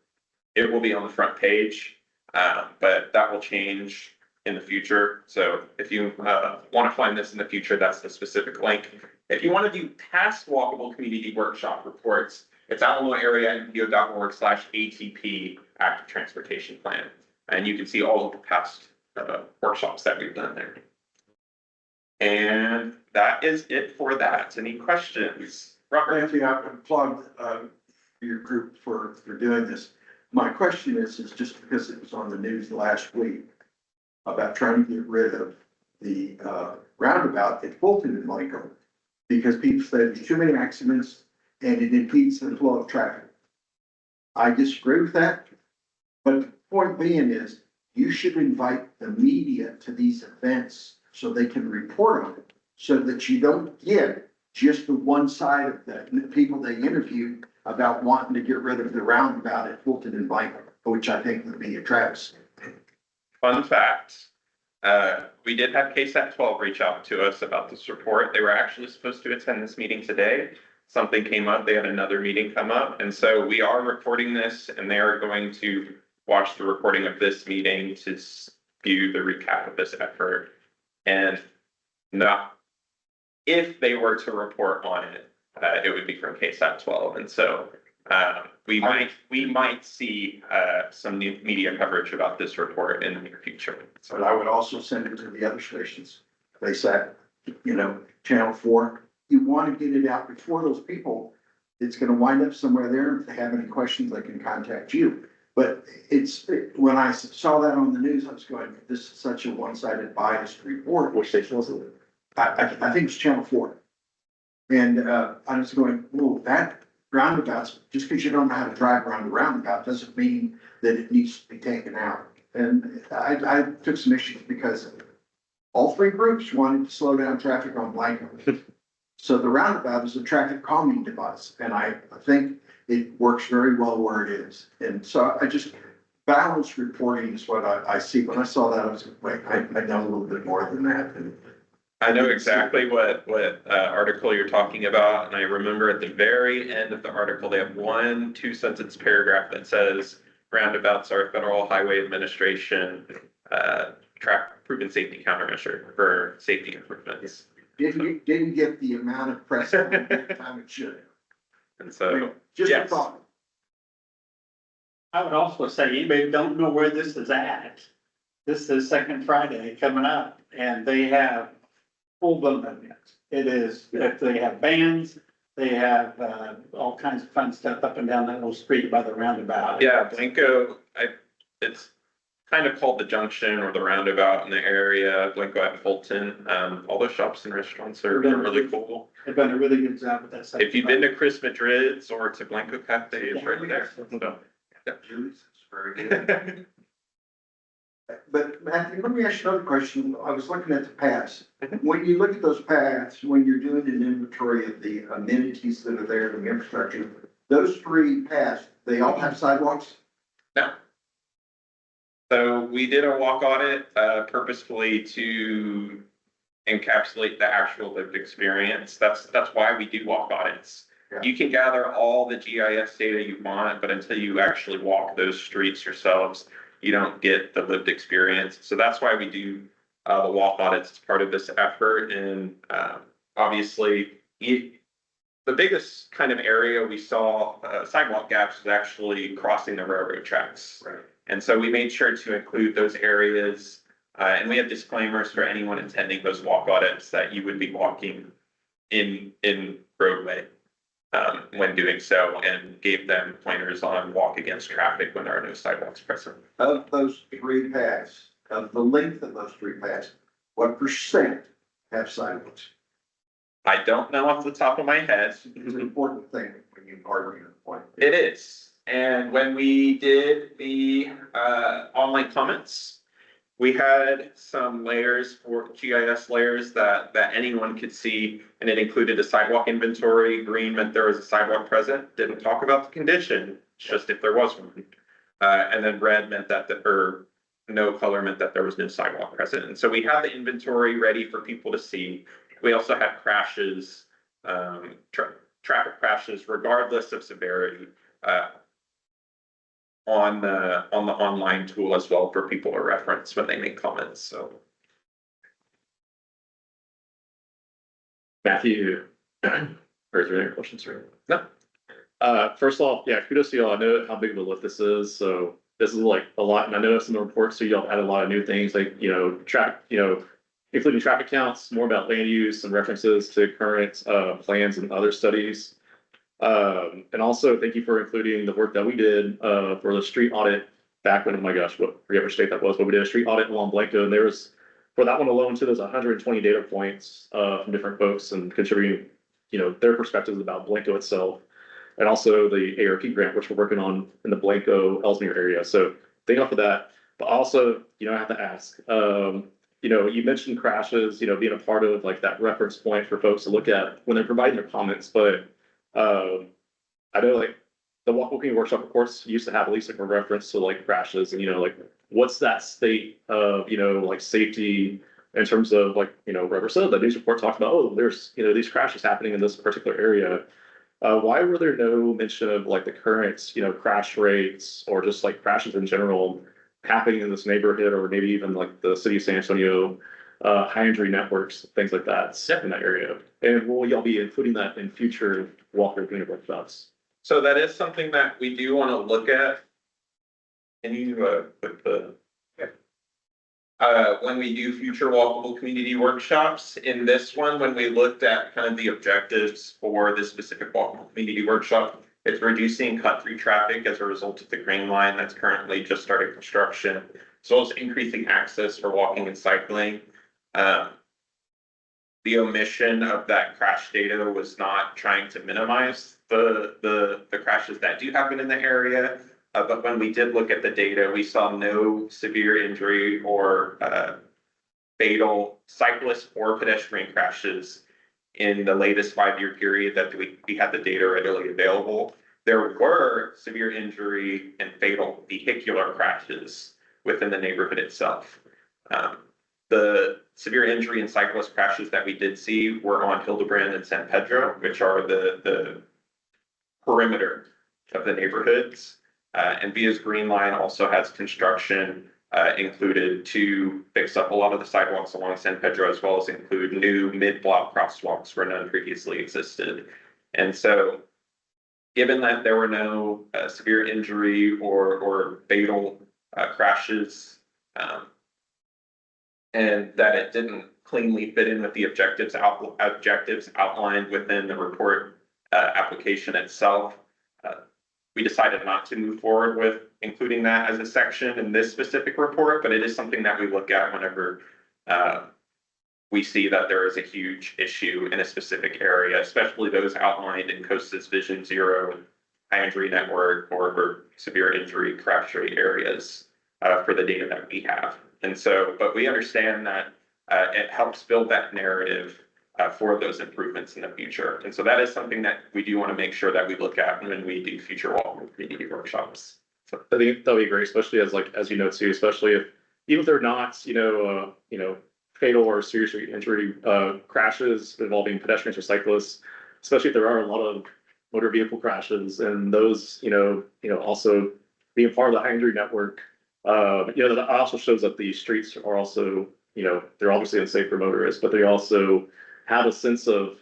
it will be on the front page, but that will change in the future. So if you want to find this in the future, that's the specific link. If you want to view past walkable community workshop reports, it's alamoareanpo.org/ATP Active Transportation Plan. And you can see all of the past workshops that we've done there. And that is it for that. Any questions? Robert? Anthony, I applaud your group for doing this. My question is just because it was on the news last week about trying to get rid of the roundabout at Fulton and Blanco, because people say there's too many accidents and it impedes the flow of traffic. I disagree with that, but the point being is you should invite the media to these events so they can report on it, so that you don't get just the one side of the people they interview about wanting to get rid of the roundabout at Fulton and Blanco, which I think would be a travesty. Fun fact, we did have KSAT 12 reach out to us about this report. They were actually supposed to attend this meeting today. Something came up, they had another meeting come up, and so we are recording this, and they are going to watch the recording of this meeting to view the recap of this effort. And not, if they were to report on it, it would be from KSAT 12, and so we might see some new media coverage about this report in the near future. But I would also send it to the other stations. They said, Channel 4, you want to get it out before those people, it's going to wind up somewhere there. If they have any questions, they can contact you. But when I saw that on the news, I was going, this is such a one-sided biased report. Which station was it? I think it's Channel 4. And I was going, whoa, that roundabouts, just because you don't know how to drive around the roundabout doesn't mean that it needs to be taken out. And I took some issues because all three groups wanted to slow down traffic on Blanco. So the roundabout is a traffic calming device, and I think it works very well where it is. And so I just, balanced reporting is what I see. When I saw that, I was like, wait, I know a little bit more than that. And I know exactly what article you're talking about, and I remember at the very end of the article, they have 1 2-sentence paragraph that says roundabouts are a Federal Highway Administration proven safety countermeasure for safety improvements. didn't get the amount of press time it should. And so, Just a yes. thought. I would also say, anybody don't know where this is at. This is Second Friday coming up, and they have full blown events. It is, if they have bands, they have all kinds of fun stuff up and down that little street by the roundabout. Yeah, Blanco, it's kind of called the junction or the roundabout in the area, Blanco at Fulton. All those shops and restaurants are really cool. They've done a really good job with that. If you've been to Chris Madrid's or to Blanco Cafe, it's right there. So, Julie's is very good. But Matthew, let me ask you another question. I was looking at the paths. When you look at those paths, when you're doing an inventory of the amenities that are there, the infrastructure, those 3 paths, they all have sidewalks? No. So we did a walk audit purposefully to encapsulate the actual lived experience. That's why we do walk audits. Yeah. You can gather all the GIS data you want, but until you actually walk those streets yourselves, you don't get the lived experience. So that's why we do the walk audits as part of this effort. And obviously, the biggest kind of area we saw sidewalk gaps was actually crossing the railroad tracks. Right. And so we made sure to include those areas. And we have disclaimers for anyone attending those walk audits that you would be walking in roadway when doing so, and gave them pointers on walk against traffic when there are no sidewalks present. Of those 3 paths, of the length of those 3 paths, what % have sidewalks? I don't know off the top of my head. It's an important thing when you argue the point. It is. And when we did the online comments, we had some layers for GIS layers that anyone could see, and it included a sidewalk inventory. Green meant there was a sidewalk present, didn't talk about the condition, just if there was one. And then red meant that or no color meant that there was no sidewalk present. And so we had the inventory ready for people to see. We also had crashes, traffic crashes, regardless of severity, on the online tool as well for people to reference when they make comments. So Matthew, or is there any questions? No. First off, yeah, kudos to y'all. I know how big of a lift this is, so this is like a lot, and I noticed in the report, so y'all added a lot of new things, like, including traffic counts, more about land use and references to current plans and other studies. And also thank you for including the work that we did for the street audit back when, oh my gosh, forget which state that was, but we did a street audit along Blanco, and there was, for that one alone too, there's 120 data points from different folks and contributing, their perspectives about Blanco itself. And also the ARP grant, which we're working on in the Blanco Ellesmere area. So thank you for that. But also, I have to ask, you mentioned crashes, being a part of like that reference point for folks to look at when they're providing their comments. But I know like the Walkable Community Workshop reports used to have at least like a reference to like crashes and, like what's that state of, like safety in terms of like, Rubber said, the news report talked about, oh, there's, these crashes happening in this particular area. Why were there no mention of like the current, crash rates or just like crashes in general happening in this neighborhood, or maybe even like the city of San Antonio, high injury networks, things like that in that area? And will y'all be including that in future Walker Community Workshops? So that is something that we do want to look at. Can you put the when we do future Walkable community workshops? In this one, when we looked at kind of the objectives for this specific Walkable community workshop, it's reducing cut-through traffic as a result of the green line that's currently just started construction, as well as increasing access for walking and cycling. The omission of that crash data was not trying to minimize the crashes that do happen in the area. But when we did look at the data, we saw no severe injury or fatal cyclist or pedestrian crashes in the latest 5-year period that we had the data readily available. There were severe injury and fatal vehicular crashes within the neighborhood itself. The severe injury and cyclist crashes that we did see were on Hildebrand and San Pedro, which are the perimeter of the neighborhoods. And Via's Green Line also has construction included to fix up a lot of the sidewalks along San Pedro, as well as include new mid-block crosswalks where none previously existed. And so, given that there were no severe injury or fatal crashes, and that it didn't cleanly fit in with the objectives outlined within the report application itself, we decided not to move forward with including that as a section in this specific report, but it is something that we look at whenever we see that there is a huge issue in a specific area, especially those outlined in COSA's Vision Zero, high injury network, or severe injury crash rate areas for the data that we have. And so, but we understand that it helps build that narrative for those improvements in the future. And so that is something that we do want to make sure that we look at when we do future Walkable community workshops. So I think that'll be great, especially as you know too, especially even if they're not, fatal or serious injury crashes involving pedestrians or cyclists, especially if there are a lot of motor vehicle crashes and those, also being part of the high injury network, that also shows that the streets are also, they're obviously unsafe for motorists, but they also have a sense of,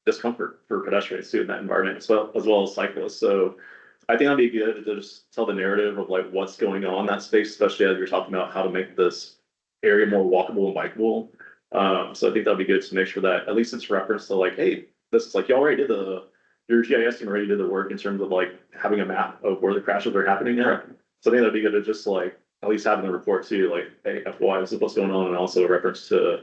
discomfort for pedestrians too in that environment as well as cyclists. So I think that'd be good to just tell the narrative of like what's going on in that space, especially as you're talking about how to make this area more walkable and bikeable. So I think that'd be good to make sure that at least it's referenced to like, hey, this is like you already did your GIS team already did the work in terms of like having a map of where the crashes are happening at. So I think that'd be good to just like at least have in the report too, like, hey, FY, this is what's going on, and also a reference to,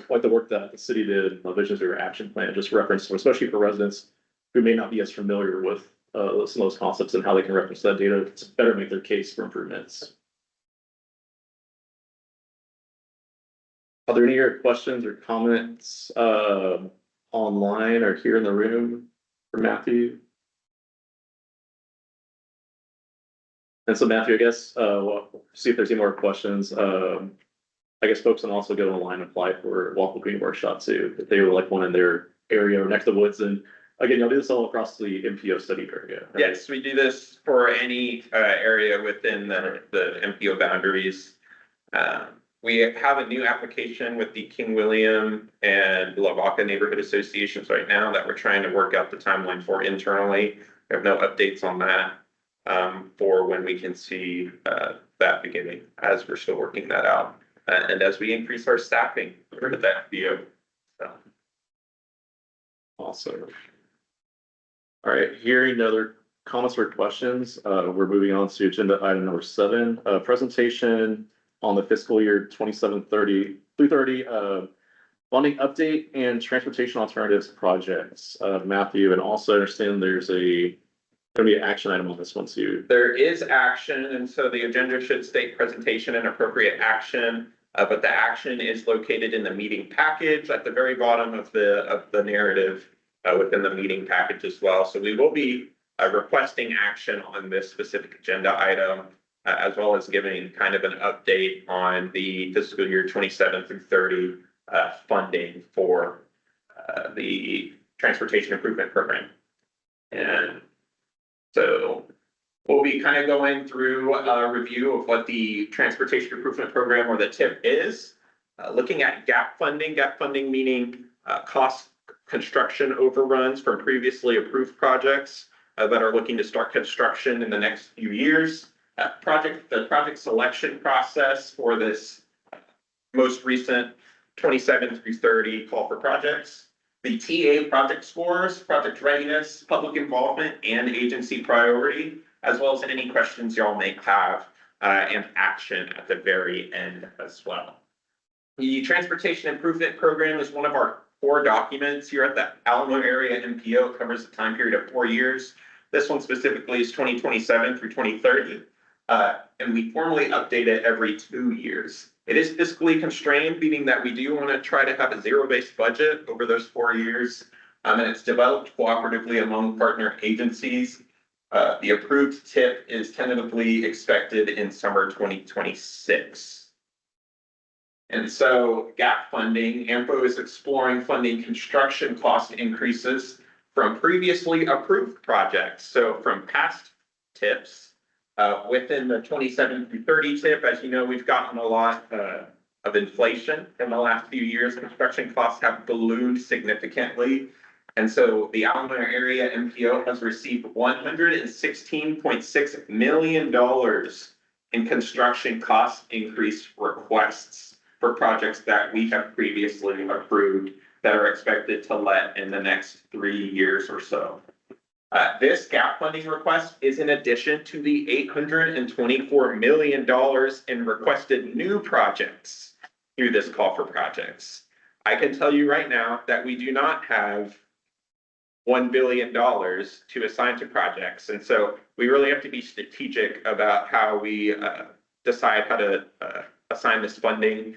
like the work that the city did, the Vision Zero action plan, just reference, especially for residents who may not be as familiar with some of those concepts and how they can reference that data to better make their case for improvements. Are there any other questions or comments online or here in the room for Matthew? And so Matthew, I guess, we'll see if there's any more questions. I guess folks can also go online and apply for Walkable Green Workshop too, if they would like one in their area or next to the woods. And again, you'll do this all across the MPO study area. Right? Yes, we do this for any area within the MPO boundaries. We have a new application with the King William and Lavaca neighborhood associations right now that we're trying to work out the timeline for internally. We have no updates on that for when we can see that beginning, as we're still working that out. And as we increase our staffing for that view. So. Awesome. All right, hearing no other comments or questions, we're moving on to agenda item number 7, presentation on the fiscal year 27-30 through 30 funding update and transportation alternatives projects. Matthew, and also understand there's going to be an action item on this one too. There is action, and so the agenda should state presentation and appropriate action, but the action is located in the meeting package at the very bottom of the narrative within the meeting package as well. So we will be requesting action on this specific agenda item, as well as giving kind of an update on the fiscal year 27 through 30 funding for the transportation improvement program. And so we'll be kind of going through a review of what the transportation improvement program, or the TIP, is, looking at gap funding meaning cost construction overruns from previously approved projects that are looking to start construction in the next few years. The project selection process for this most recent 27 through 30 call for projects. The TA project scores, project readiness, public involvement, and agency priority, as well as any questions y'all may have, and action at the very end as well. The Transportation Improvement Program is one of our core documents here at the Alamo area MPO. It covers a time period of 4 years. This one specifically is 2027 through 2030. And we formally update it every 2 years. It is fiscally constrained, meaning that we do want to try to have a zero-based budget over those 4 years. And it's developed cooperatively among partner agencies. The approved TIP is tentatively expected in summer 2026. And so gap funding, AMPO is exploring funding construction cost increases from previously approved projects. So from past TIPs, within the 27 through 30 TIP, as you know, we've gotten a lot of inflation in the last few years. Construction costs have ballooned significantly. And so the Alamo area MPO has received $116.6 million in construction cost increase requests for projects that we have previously approved that are expected to let in the next 3 years or so. This gap funding request is in addition to the $824 million in requested new projects through this call for projects. I can tell you right now that we do not have $1 billion to assign to projects. And so we really have to be strategic about how we decide how to assign this funding.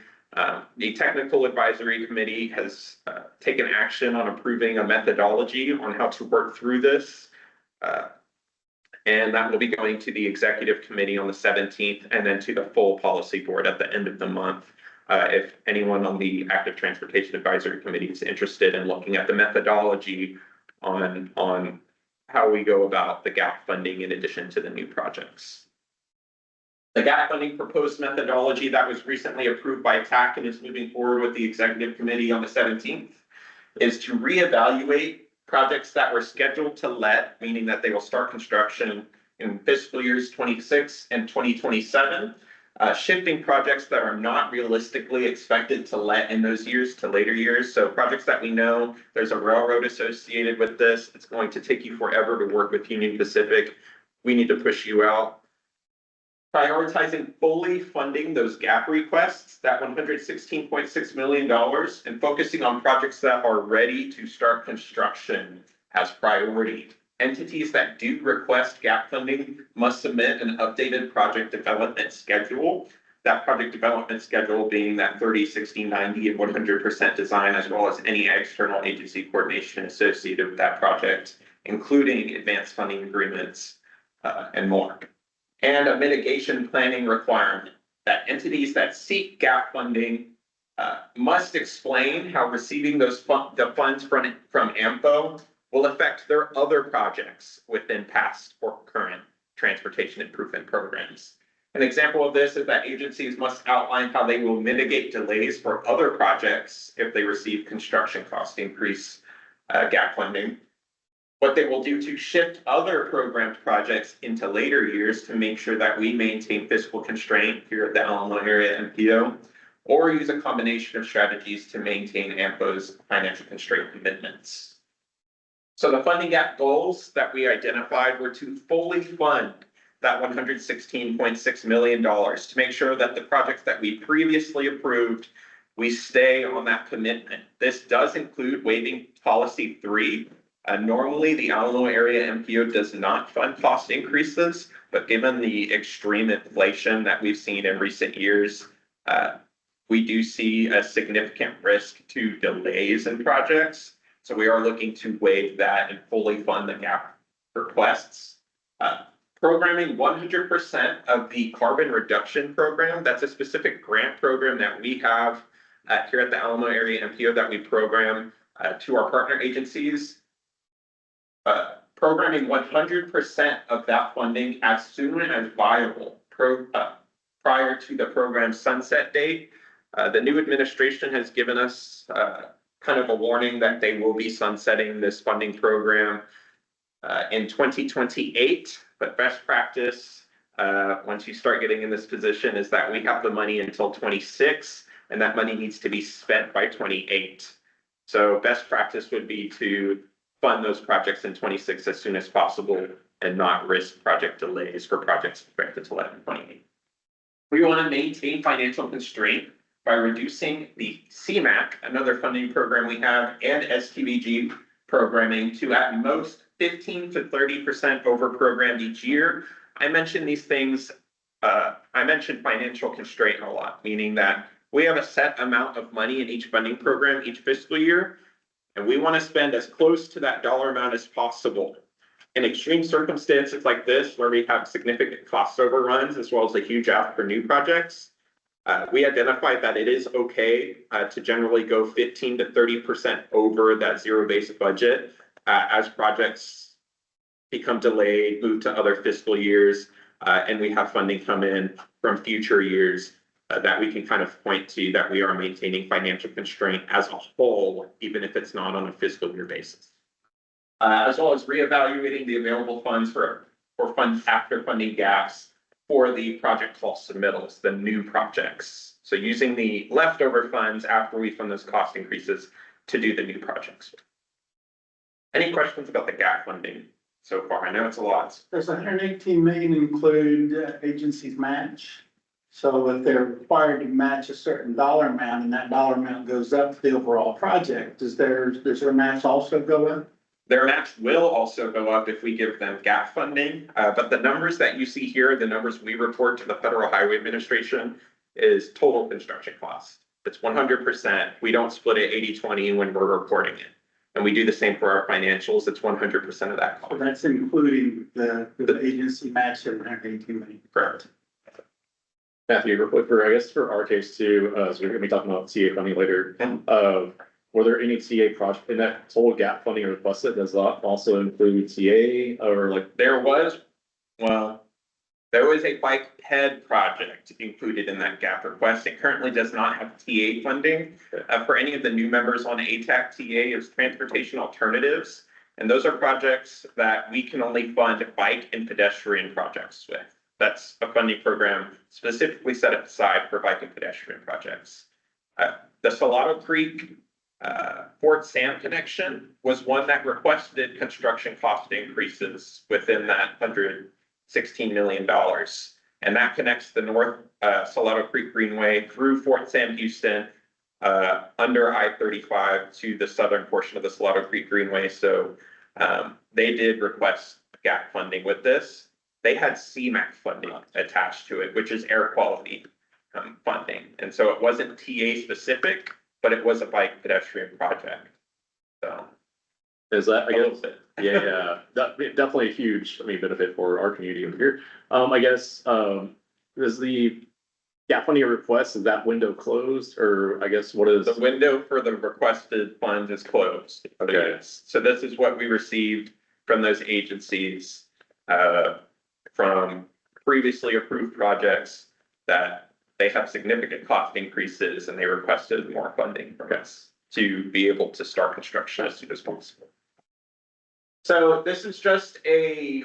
The technical advisory committee has taken action on approving a methodology on how to work through this. And that will be going to the executive committee on the 17th and then to the full policy board at the end of the month. If anyone on the active transportation advisory committee is interested in looking at the methodology on how we go about the gap funding in addition to the new projects. The gap funding proposed methodology that was recently approved by ATAC and is moving forward with the executive committee on the 17th is to reevaluate projects that were scheduled to let, meaning that they will start construction in fiscal years 26 and 2027, shifting projects that are not realistically expected to let in those years to later years. So projects that we know there's a railroad associated with this, it's going to take you forever to work with Union Pacific. We need to push you out. Prioritizing fully funding those gap requests, that $116.6 million, and focusing on projects that are ready to start construction as priority. Entities that do request gap funding must submit an updated project development schedule That project development schedule being that 30, 60, 90, and 100% design, as well as any external agency coordination associated with that project, including advanced funding agreements, and more. And a mitigation planning requirement that entities that seek gap funding must explain how receiving the funds from AMPO will affect their other projects within past or current transportation improvement programs. An example of this is that agencies must outline how they will mitigate delays for other projects if they receive construction cost increase gap funding. What they will do to shift other programmed projects into later years to make sure that we maintain fiscal constraint here at the Alamo area MPO, or use a combination of strategies to maintain AMPO's financial constraint commitments. So the funding gap goals that we identified were to fully fund that $116.6 million to make sure that the projects that we previously approved, we stay on that commitment. This does include waiving policy 3. Normally, the Alamo area MPO does not fund cost increases, but given the extreme inflation that we've seen in recent years, we do see a significant risk to delays in projects. So we are looking to waive that and fully fund the gap requests. Programming 100% of the carbon reduction program, that's a specific grant program that we have here at the Alamo area MPO that we program to our partner agencies. Programming 100% of that funding as soon as viable prior to the program's sunset date. The new administration has given us kind of a warning that they will be sunsetting this funding program in 2028. But best practice, once you start getting in this position, is that we have the money until 26, and that money needs to be spent by 28. So best practice would be to fund those projects in 26 as soon as possible and not risk project delays for projects expected to let in 28. We want to maintain financial constraint by reducing the CMAC, another funding program we have, and STVG programming to at most 15 to 30% over programmed each year. I mentioned these things, I mentioned financial constraint a lot, meaning that we have a set amount of money in each funding program each fiscal year, and we want to spend as close to that dollar amount as possible. In extreme circumstances like this, where we have significant cost overruns, as well as a huge ask for new projects, we identified that it is okay to generally go 15 to 30% over that zero-based budget as projects become delayed, move to other fiscal years, and we have funding come in from future years that we can kind of point to that we are maintaining financial constraint as a whole, even if it's not on a fiscal year basis. As well as reevaluating the available funds for funds after funding gaps for the project cost submittals, the new projects. So using the leftover funds after we fund those cost increases to do the new projects. Any questions about the gap funding so far? I know it's a lot. Does 118 million include agencies match? So if they're required to match a certain dollar amount and that dollar amount goes up for the overall project, does their match also go up? Their match will also go up if we give them gap funding, but the numbers that you see here, the numbers we report to the Federal Highway Administration is total construction cost. It's 100%. We don't split it 80-20 when we're reporting it. And we do the same for our financials. It's 100% of that cost. So that's including the agency match of 118 million. Correct. Matthew, real quick, I guess for our case too, so we're gonna be talking about TA funding later. Were there any TA project in that total gap funding requested? Does that also include TA or like? There was a bike ped project included in that gap request. It currently does not have TA funding. For any of the new members on ATAC, TA is transportation alternatives. And those are projects that we can only fund bike and pedestrian projects with. That's a funding program specifically set aside for bike and pedestrian projects. The Salado Creek Fort Sam connection was one that requested construction cost increases within that $116 million. And that connects the North Salado Creek Greenway through Fort Sam, Houston, under I-35 to the southern portion of the Salado Creek Greenway. So they did request gap funding with this. They had CMAQ funding attached to it, which is air quality. funding. And so it wasn't TA specific, but it was a bike pedestrian project. So. Is that, I a little guess, bit. yeah, that definitely a huge, benefit for our community over here. I guess, is the gap funding request, is that window closed, or I guess what is? The window for the requested funds is closed. Okay. Yes. So this is what we received from those agencies, from previously approved projects that they have significant cost increases and they requested more funding from us to be able to start construction as soon as possible. So this is just a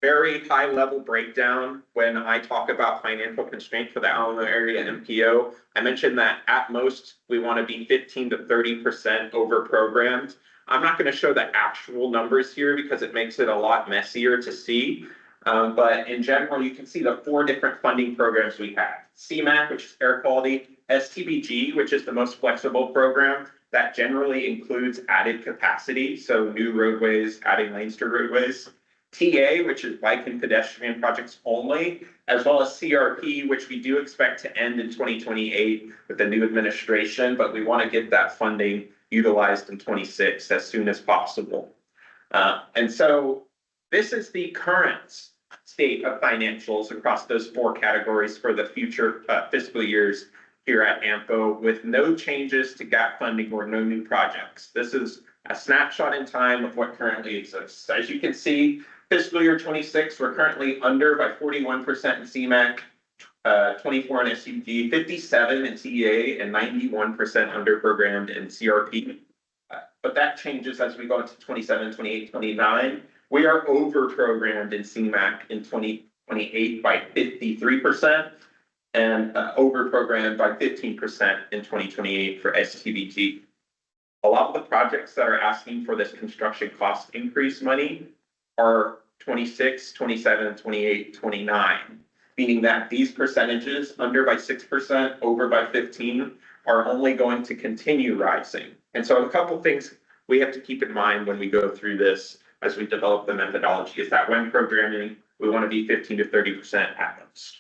very high level breakdown. When I talk about financial constraint for the Alamo area MPO, I mentioned that at most we want to be 15 to 30% over programmed. I'm not going to show the actual numbers here because it makes it a lot messier to see. But in general, you can see the 4 different funding programs we have. CMAQ, which is air quality, STBG, which is the most flexible program that generally includes added capacity, so new roadways, adding lanes to roadways. TA, which is bike and pedestrian projects only, as well as CRP, which we do expect to end in 2028 with the new administration, but we want to get that funding utilized in 26 as soon as possible. And so this is the current state of financials across those 4 categories for the future fiscal years here at AMPO, with no changes to gap funding or no new projects. This is a snapshot in time of what currently exists. As you can see, fiscal year 26, we're currently under by 41% in CMAQ, 24 in SUG, 57 in TA, and 91% under programmed in CRP. But that changes as we go into 27, 28, 29. We are over programmed in CMAQ in 2028 by 53%. And over programmed by 15% in 2028 for STBT. A lot of the projects that are asking for this construction cost increase money are 26, 27, 28, 29, meaning that these percentages, under by 6%, over by 15, are only going to continue rising. And so a couple things we have to keep in mind when we go through this as we develop the methodology is that when programming, we want to be 15 to 30% at most.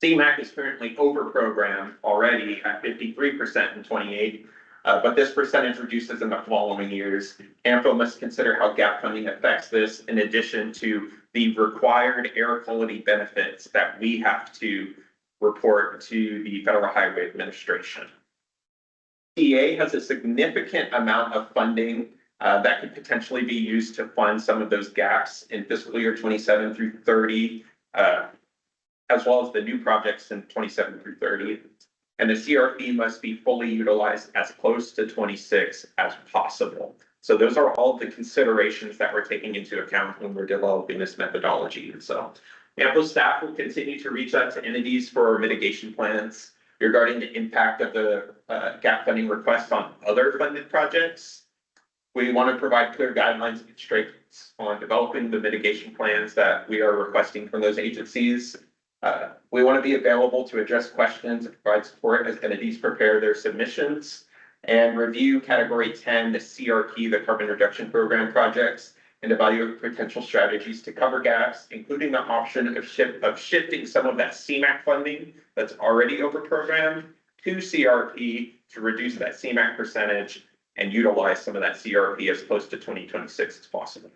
CMAQ is currently over-programmed already at 53% in 28, but this percentage reduces in the following years. AMPO must consider how gap funding affects this in addition to the required air quality benefits that we have to report to the Federal Highway Administration. TA has a significant amount of funding that could potentially be used to fund some of those gaps in fiscal year 27 through 30. As well as the new projects in 27 through 30. And the CRP must be fully utilized as close to 26 as possible. So those are all the considerations that we're taking into account when we're developing this methodology. And so AMPO staff will continue to reach out to entities for mitigation plans regarding the impact of the gap funding request on other funded projects. We want to provide clear guidelines and constraints on developing the mitigation plans that we are requesting from those agencies. We want to be available to address questions and provide support as entities prepare their submissions and review category 10, the CRP, the carbon reduction program projects, and evaluate potential strategies to cover gaps, including the option of shifting some of that CMAQ funding that's already over programmed to CRP to reduce that CMAQ percentage and utilize some of that CRP as close to 2026 as possible.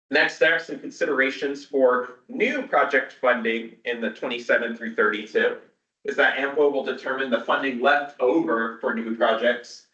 Next, there are some considerations for new project funding in the 27 through 32. Is that AMPO will determine the funding left over for new projects.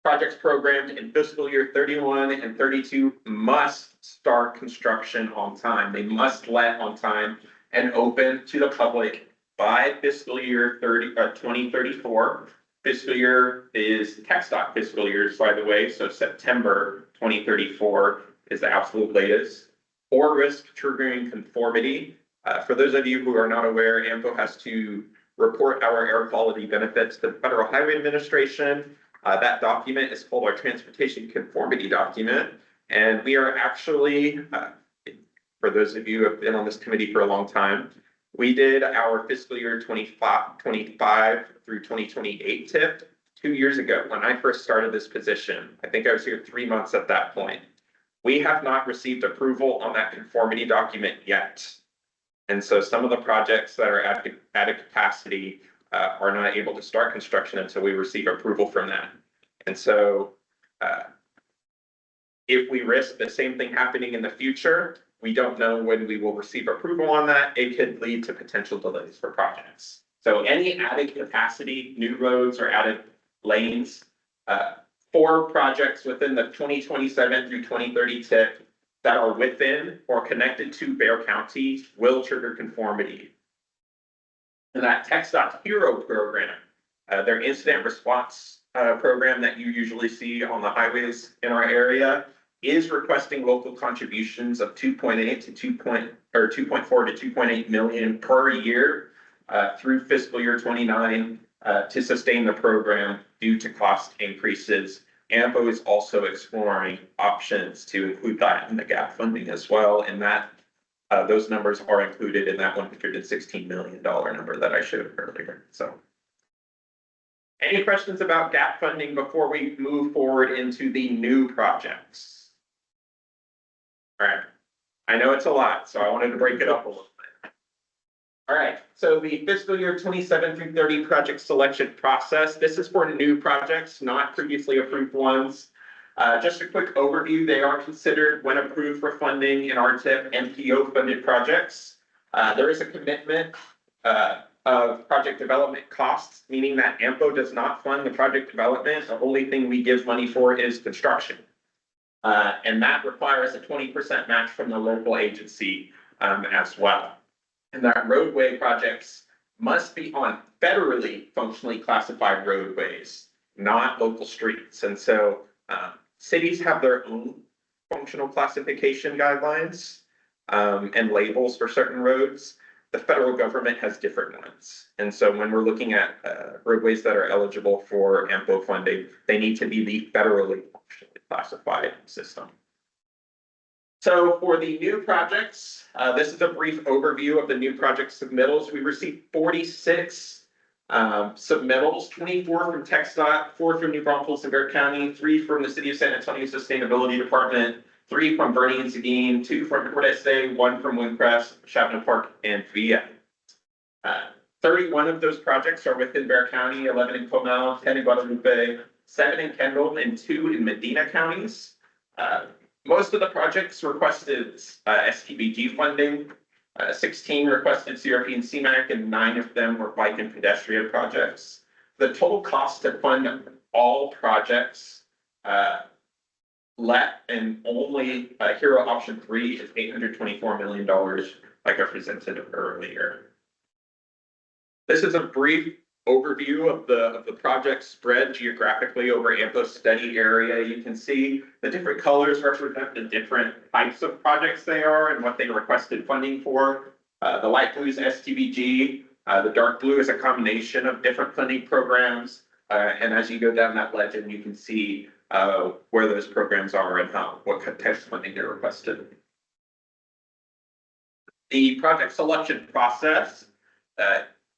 Projects programmed in fiscal year 31 and 32 must start construction on time. They must let on time and open to the public by fiscal year 2034. Fiscal year is TxDOT fiscal years, by the way, so September 2034 is the absolute latest. Or risk triggering conformity. For those of you who are not aware, AMPO has to report our air quality benefits to the Federal Highway Administration. That document is called our Transportation Conformity Document. And we are actually, for those of you who have been on this committee for a long time, we did our fiscal year 25 through 2028 TIP 2 years ago when I first started this position. I think I was here 3 months at that point. We have not received approval on that conformity document yet. And so some of the projects that are at a capacity are not able to start construction until we receive approval from that. And so if we risk the same thing happening in the future, we don't know when we will receive approval on that. It could lead to potential delays for projects. So any added capacity, new roads or added lanes, for projects within the 2027 through 2030 tip that are within or connected to Bear County will trigger conformity. And that TxDOT Hero program, their incident response program that you usually see on the highways in our area, is requesting local contributions of 2.4 to 2.8 million per year through fiscal year 29 to sustain the program due to cost increases. AMPO is also exploring options to include that in the gap funding as well, and that those numbers are included in that $116 million number that I showed earlier. So, any questions about gap funding before we move forward into the new projects? All right, I know it's a lot, so I wanted to break it up a little bit. All right, so the fiscal year 27 through 30 project selection process. This is for new projects, not previously approved ones. Just a quick overview, they are considered, when approved for funding in our TIP, MPO funded projects. There is a commitment of project development costs, meaning that AMPO does not fund the project development. The only thing we give money for is construction. And that requires a 20% match from the local agency as well. And that roadway projects must be on federally functionally classified roadways, not local streets. And so cities have their own functional classification guidelines and labels for certain roads. The federal government has different ones. And so when we're looking at roadways that are eligible for AMPO funding, they need to be the federally functionally classified system. So for the new projects, this is a brief overview of the new project submittals. We received 46 submittals, 24 from TxDOT, 4 from New Braunfels and Bear County, 3 from the City of San Antonio Sustainability Department, 3 from Bernie and Seguin, 2 from Port Este, 1 from Windcrest, Chapman Park, and Villa. 31 of those projects are within Bear County, 11 in Comal, 10 in Guadalupe, 7 in Kendall, and 2 in Medina counties. Most of the projects requested STBG funding. 16 requested CRP and CMAQ, and 9 of them were bike and pedestrian projects. The total cost to fund all projects and only Hero Option 3 is $824 million, like I presented earlier. This is a brief overview of the project spread geographically over AMPO's study area. You can see the different colors represent the different types of projects they are and what they requested funding for. The light blue is STBG. The dark blue is a combination of different funding programs. And as you go down that legend, you can see where those programs are and what type of funding they're requested. The project selection process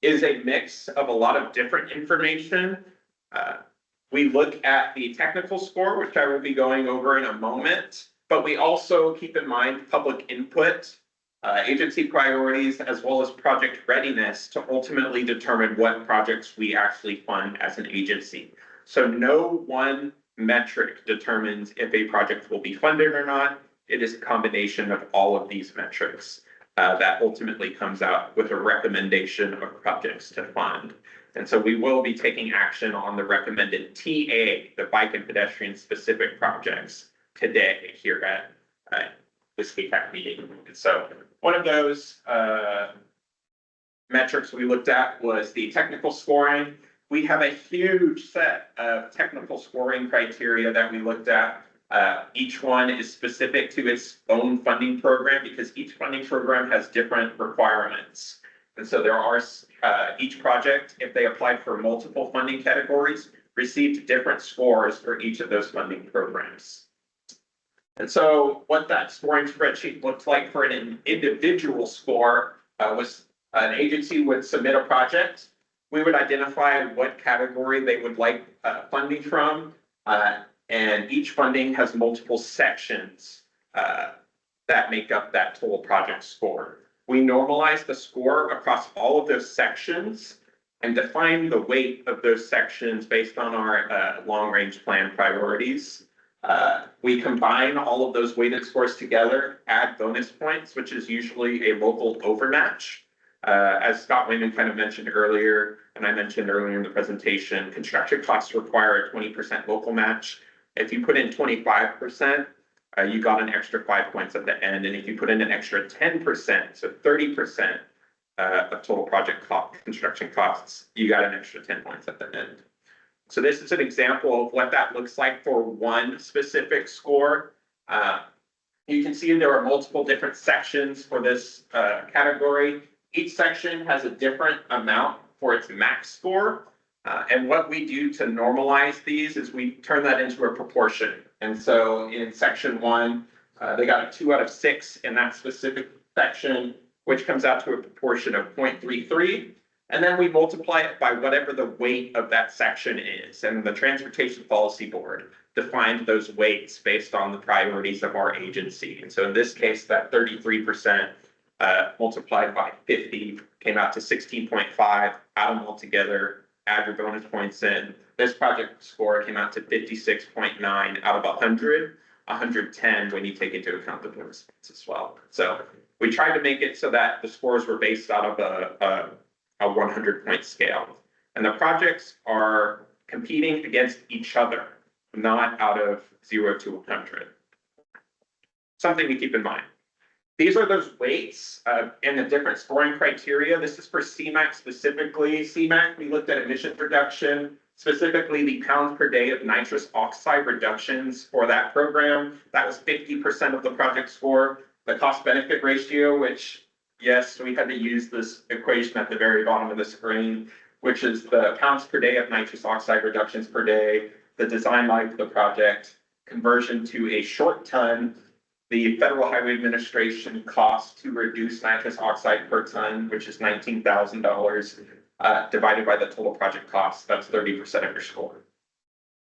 is a mix of a lot of different information. We look at the technical score, which I will be going over in a moment, but we also keep in mind public input, agency priorities, as well as project readiness to ultimately determine what projects we actually fund as an agency. So no one metric determines if a project will be funded or not. It is a combination of all of these metrics that ultimately comes out with a recommendation of projects to fund. And so we will be taking action on the recommended TA, the bike and pedestrian specific projects, today here at this ATAC meeting. And so one of those metrics we looked at was the technical scoring. We have a huge set of technical scoring criteria that we looked at. Each one is specific to its own funding program because each funding program has different requirements. And so there are each project, if they applied for multiple funding categories, received different scores for each of those funding programs. And so what that scoring spreadsheet looked like for an individual score was an agency would submit a project. We would identify what category they would like funding from. And each funding has multiple sections that make up that total project score. we normalize the score across all of those sections and define the weight of those sections based on our long-range plan priorities. We combine all of those weighted scores together, add bonus points, which is usually a local overmatch. As Scott Wayman kind of mentioned earlier, and I mentioned earlier in the presentation, construction costs require a 20% local match. If you put in 25%, you got an extra 5 points at the end. And if you put in an extra 10%, so 30% of total project cost, construction costs, you got an extra 10 points at the end. So this is an example of what that looks like for one specific score. You can see there are multiple different sections for this category. Each section has a different amount for its max score. And what we do to normalize these is we turn that into a proportion. And so in section 1, they got a 2 out of 6 in that specific section, which comes out to a proportion of 0.33. And then we multiply it by whatever the weight of that section is. And the Transportation Policy Board defined those weights based on the priorities of our agency. And so in this case, that 33% multiplied by 50 came out to 16.5. Add them all together, add your bonus points in. This project score came out to 56.9 out of 100, 110 when you take into account the bonus points as well. So we tried to make it so that the scores were based out of a 100-point scale. And the projects are competing against each other, not out of 0 to 100. Something to keep in mind. These are those weights and the different scoring criteria. This is for CMAQ specifically. CMAQ, we looked at emissions reduction, specifically the pounds per day of nitrous oxide reductions for that program. That was 50% of the project score. The cost benefit ratio, which, yes, we had to use this equation at the very bottom of the screen, which is the pounds per day of nitrous oxide reductions per day, the design life of the project, conversion to a short ton, the Federal Highway Administration cost to reduce nitrous oxide per ton, which is $19,000, divided by the total project cost. That's 30% of your score.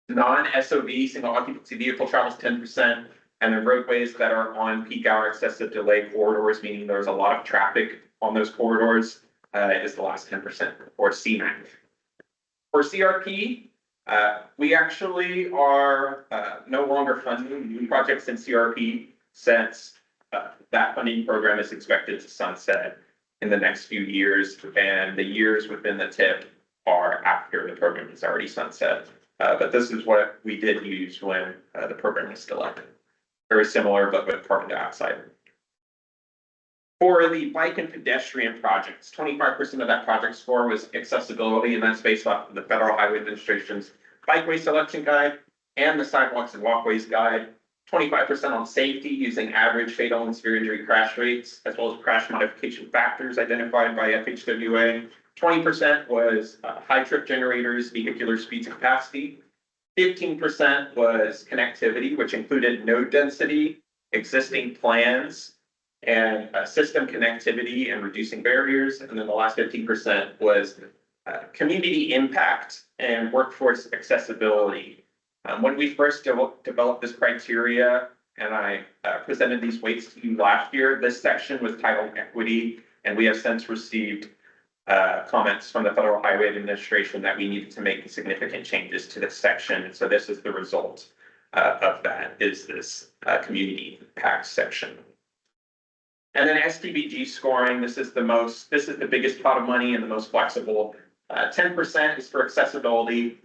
Non-SOV, single occupancy vehicle travels 10%, and the roadways that are on peak hour excessive delay corridors, meaning there's a lot of traffic on those corridors, is the last 10% or CMAQ. For CRP, we actually are no longer funding new projects in CRP since that funding program is expected to sunset in the next few years, and the years within the TIP are after the program is already sunset. But this is what we did use when the program was still active. Very similar, but with carbon dioxide. For the bike and pedestrian projects, 25% of that project score was accessibility, and that's based off of the Federal Highway Administration's Bikeway Selection Guide and the Sidewalks and Walkways Guide. 25% on safety using average fatal and severe injury crash rates, as well as crash modification factors identified by FHWA. 20% was high trip generators, vehicular speeds and capacity. 15% was connectivity, which included node density, existing plans, and system connectivity and reducing barriers. And then the last 15% was community impact and workforce accessibility. When we first developed this criteria, and I presented these weights to you last year, this section was titled equity, and we have since received comments from the Federal Highway Administration that we needed to make significant changes to this section. And so this is the result of that, is this community impact section. And then STBG scoring, this is the biggest pot of money and the most flexible. 10% is for accessibility,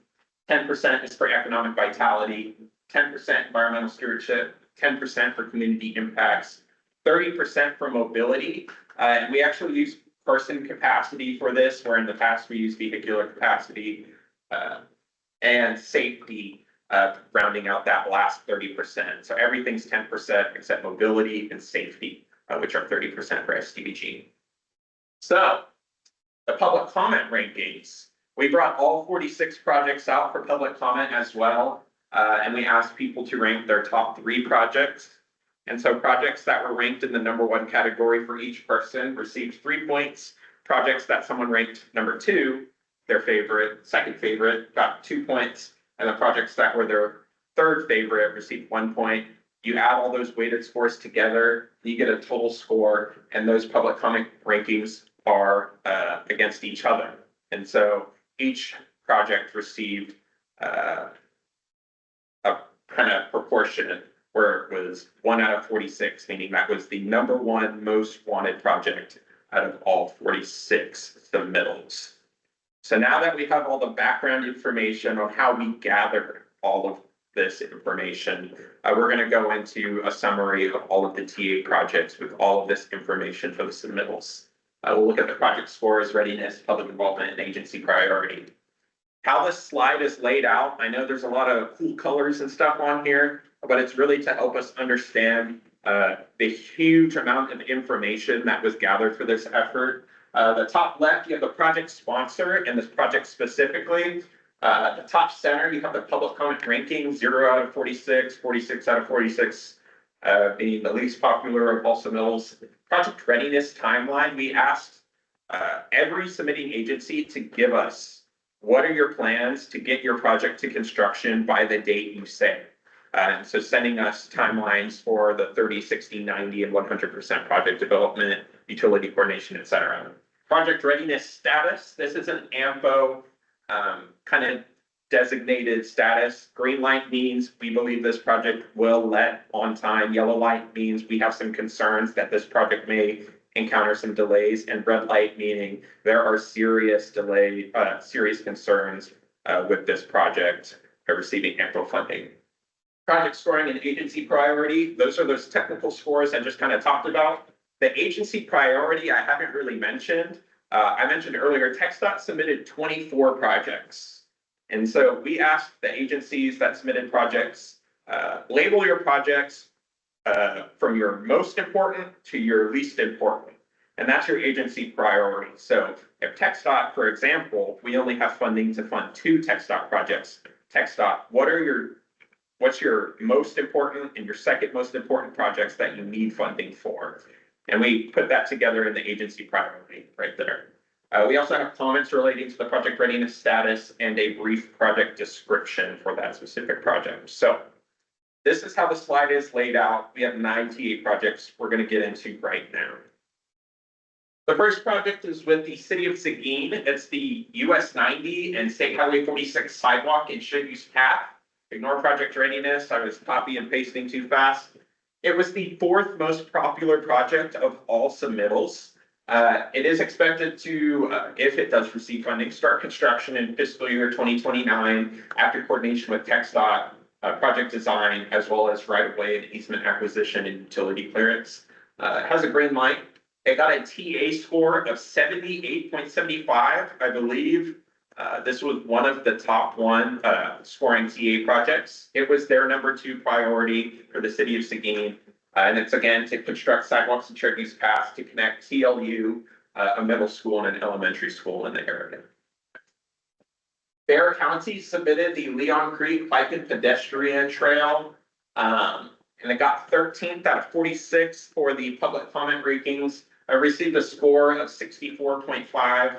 10% is for economic vitality, 10% environmental stewardship, 10% for community impacts, 30% for mobility. And we actually use person capacity for this, where in the past we used vehicular capacity, and safety, rounding out that last 30%. So everything's 10% except mobility and safety, which are 30% for STBG. So the public comment rankings. We brought all 46 projects out for public comment as well, and we asked people to rank their top 3 projects. And so projects that were ranked in the #1 category for each person received 3 points. Projects that someone ranked number 2, their favorite, second favorite, got 2 points. And the projects that were their third favorite received 1 point. You add all those weighted scores together, you get a total score, and those public comment rankings are against each other. And so each project received a kind of proportionate, where it was 1 out of 46, meaning that was the number one most wanted project out of all 46 submittals. So now that we have all the background information on how we gathered all of this information, we're going to go into a summary of all of the TA projects with all of this information for the submittals. We'll look at the project scores, readiness, public involvement, and agency priority. How this slide is laid out, I know there's a lot of cool colors and stuff on here, but it's really to help us understand the huge amount of information that was gathered for this effort. The top left, you have the project sponsor and this project specifically. At the top center, you have the public comment ranking, 0 out of 46, 46 out of 46, being the least popular of all submittals. Project readiness timeline, we asked every submitting agency to give us what are your plans to get your project to construction by the date you say. So sending us timelines for the 30, 60, 90, and 100% project development, utility coordination, et cetera. Project readiness status, this is an AMPO kind of designated status. Green light means we believe this project will let on time. Yellow light means we have some concerns that this project may encounter some delays, and red light meaning there are serious concerns with this project receiving ample funding. Project scoring and agency priority, those are those technical scores I just kind of talked about. The agency priority I haven't really mentioned. I mentioned earlier, TxDOT submitted 24 projects. And so we asked the agencies that submitted projects, label your projects from your most important to your least important. And that's your agency priority. So if TxDOT, for example, we only have funding to fund 2 TxDOT projects, TxDOT, what's your most important and your second most important projects that you need funding for? And we put that together in the agency priority right there. We also have comments relating to the project readiness status and a brief project description for that specific project. So this is how the slide is laid out. We have 9 TA projects we're going to get into right now. The first project is with the city of Seguin. It's the US 90 and State Highway 46 sidewalk and shared use path. Ignore project readiness. I was copy and pasting too fast. It was the 4th most popular project of all submittals. It is expected to, if it does receive funding, start construction in fiscal year 2029 after coordination with TxDOT, project design, as well as right-of-way and easement acquisition and utility clearance. It has a green light. It got a TA score of 78.75, I believe. This was one of the top scoring TA projects. It was their number 2 priority for the city of Seguin. And it's again to construct sidewalks and shared use paths to connect TLU, a middle school and an elementary school in the area. Bear County submitted the Leon Creek Bike and Pedestrian Trail. And it got 13th out of 46 for the public comment rankings. I received a score of 64.5.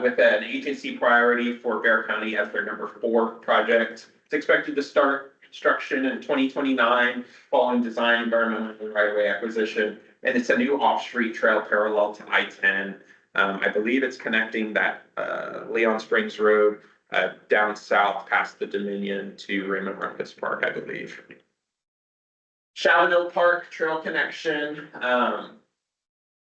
With an agency priority for Bear County as their number 4 project. It's expected to start construction in 2029 following design, environmental, and right-of-way acquisition. And it's a new off-street trail parallel to I-10. I believe it's connecting that Leon Springs Road down south past the Dominion to Raymond Rumpus Park, I believe. Shallow Park Trail Connection.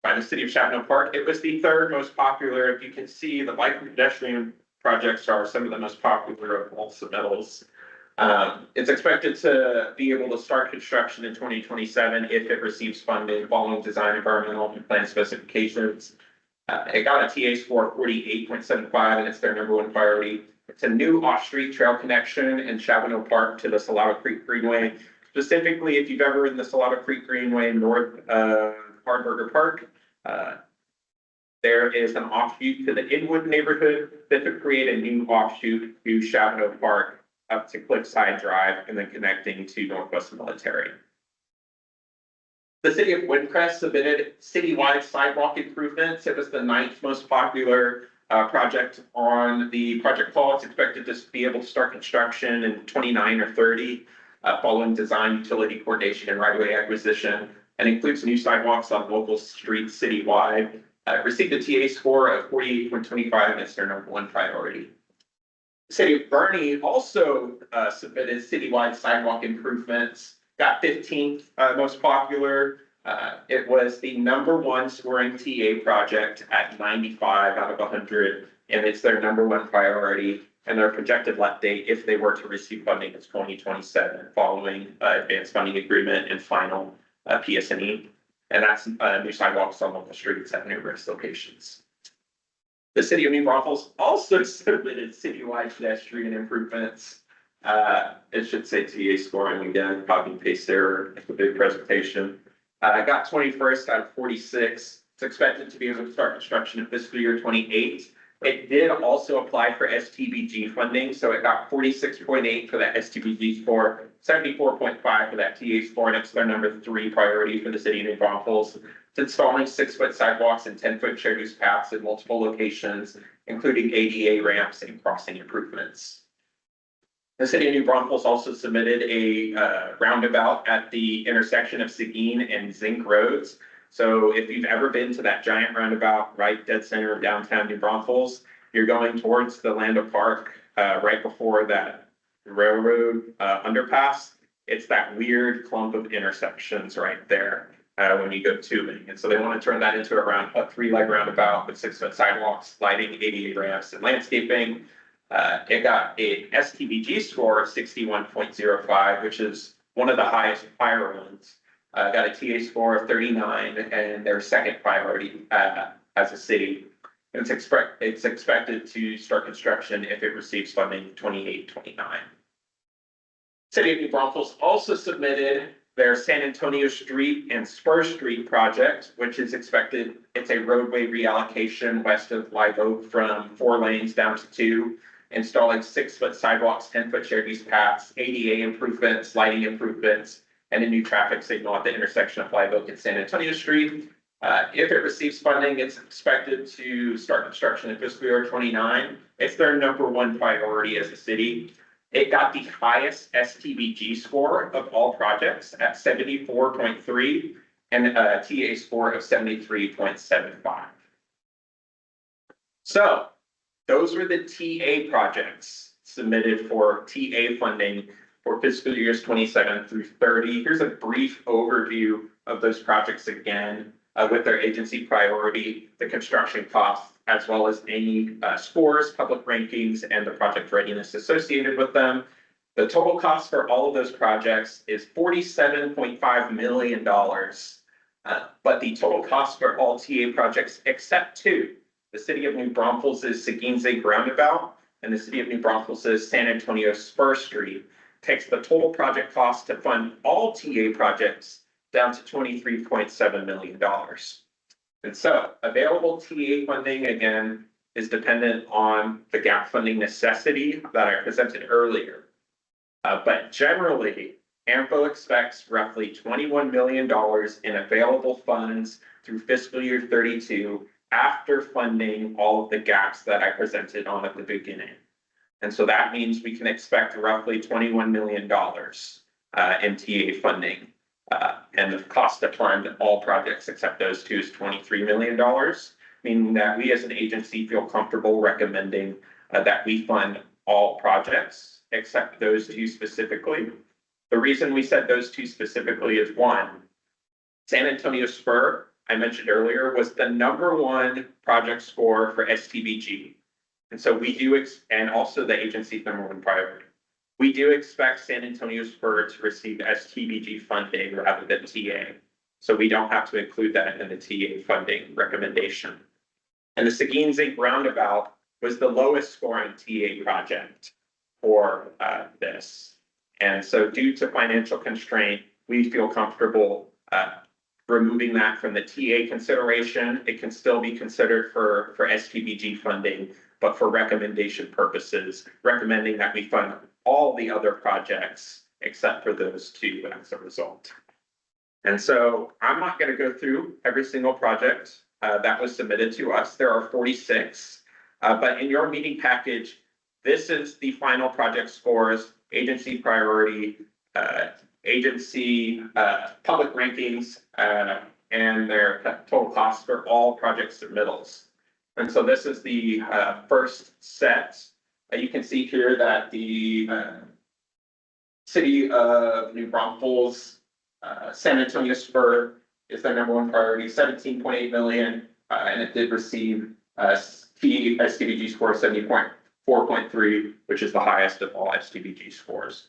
By the city of Shavano Park. It was the 3rd most popular. If you can see, the bike and pedestrian projects are some of the most popular of all submittals. It's expected to be able to start construction in 2027 if it receives funding following design, environmental, and plan specifications. It got a TA score of 48.75, and it's their number 1 priority. It's a new off-street trail connection in Shavano Park to the Salado Creek Greenway. Specifically, if you've ever ridden the Salado Creek Greenway north of Hardburger Park, there is an offshoot to the Inwood neighborhood that could create a new offshoot to Shavano Park up to Cliffside Drive and then connecting to Northwest Military. The city of Windcrest submitted citywide sidewalk improvements. It was the 9th most popular project on the project call. It's expected to be able to start construction in 29 or 30. following design, utility coordination, and right-of-way acquisition, and includes new sidewalks on local streets citywide. Received a TA score of 48.25, and it's their #1 priority. The city of Bernie also submitted citywide sidewalk improvements, got 15th most popular. It was the #1 scoring TA project at 95 out of 100, and it's their #1 priority. And their projected let date, if they were to receive funding, is 2027, following advanced funding agreement and final PSNE. And that's new sidewalks on local streets at numerous locations. The city of New Braunfels also submitted citywide pedestrian improvements. It should say TA scoring again, copy and paste there, it's a big presentation. Got 21st out of 46. It's expected to be able to start construction in fiscal year 28. It did also apply for STBG funding, so it got 46.8 for that STBG score, 74.5 for that TA score, and it's their #3 priority for the city of New Braunfels. It's installing 6-foot sidewalks and 10-foot shared use paths in multiple locations, including ADA ramps and crossing improvements. The city of New Braunfels also submitted a roundabout at the intersection of Seguin and Zinc roads. So if you've ever been to that giant roundabout right dead center of downtown New Braunfels, you're going towards the Lando Park right before that railroad underpass. It's that weird clump of intersections right there when you go tubing. And so they want to turn that into a 3-leg roundabout with 6-foot sidewalks, lighting, ADA ramps, and landscaping. It got a STBG score of 61.05, which is one of the highest fire ones. Got a TA score of 39 and their second priority as a city. And it's expected to start construction if it receives funding 28-29. City of New Braunfels also submitted their San Antonio Street and Spur Street project, which is expected, it's a roadway reallocation west of Live Oak from 4 lanes down to 2, installing 6-foot sidewalks, 10-foot shared use paths, ADA improvements, lighting improvements, and a new traffic signal at the intersection of Live Oak and San Antonio Street. If it receives funding, it's expected to start construction in fiscal year 29. It's their #1 priority as a city. It got the highest STBG score of all projects at 74.3 and a TA score of 73.75. So those were the TA projects submitted for TA funding for fiscal years 27 through 30. Here's a brief overview of those projects again, with their agency priority, the construction costs, as well as any scores, public rankings, and the project readiness associated with them. The total cost for all of those projects is $47.5 million. But the total cost for all TA projects except 2, the city of New Braunfels' Seguin Zinc roundabout and the city of New Braunfels' San Antonio Spur Street, takes the total project cost to fund all TA projects down to $23.7 million. And so available TA funding, again, is dependent on the gap funding necessity that I presented earlier. But generally, AMFO expects roughly $21 million in available funds through fiscal year 32 after funding all of the gaps that I presented on at the beginning. And so that means we can expect roughly $21 million in TA funding. And the cost to fund all projects except those 2 is $23 million, meaning that we as an agency feel comfortable recommending that we fund all projects except those 2 specifically. The reason we said those 2 specifically is 1, San Antonio Spur, I mentioned earlier, was the #1 project score for STBG. And so we do, and also the agency's #1 priority. We do expect San Antonio Spur to receive STBG funding rather than TA. So we don't have to include that in the TA funding recommendation. And the Seguin Zinc roundabout was the lowest scoring TA project for this. And so due to financial constraint, we feel comfortable removing that from the TA consideration. It can still be considered for STBG funding, but for recommendation purposes, recommending that we fund all the other projects except for those 2 as a result. And so I'm not going to go through every single project that was submitted to us. There are 46, but in your meeting package, this is the final project scores, agency priority, agency, public rankings, and their total costs for all project submittals. And so this is the first set. You can see here that the city of New Braunfels, San Antonio Spur is their #1 priority, 17.8 million, and it did receive STBG score 70.4.3, which is the highest of all STBG scores.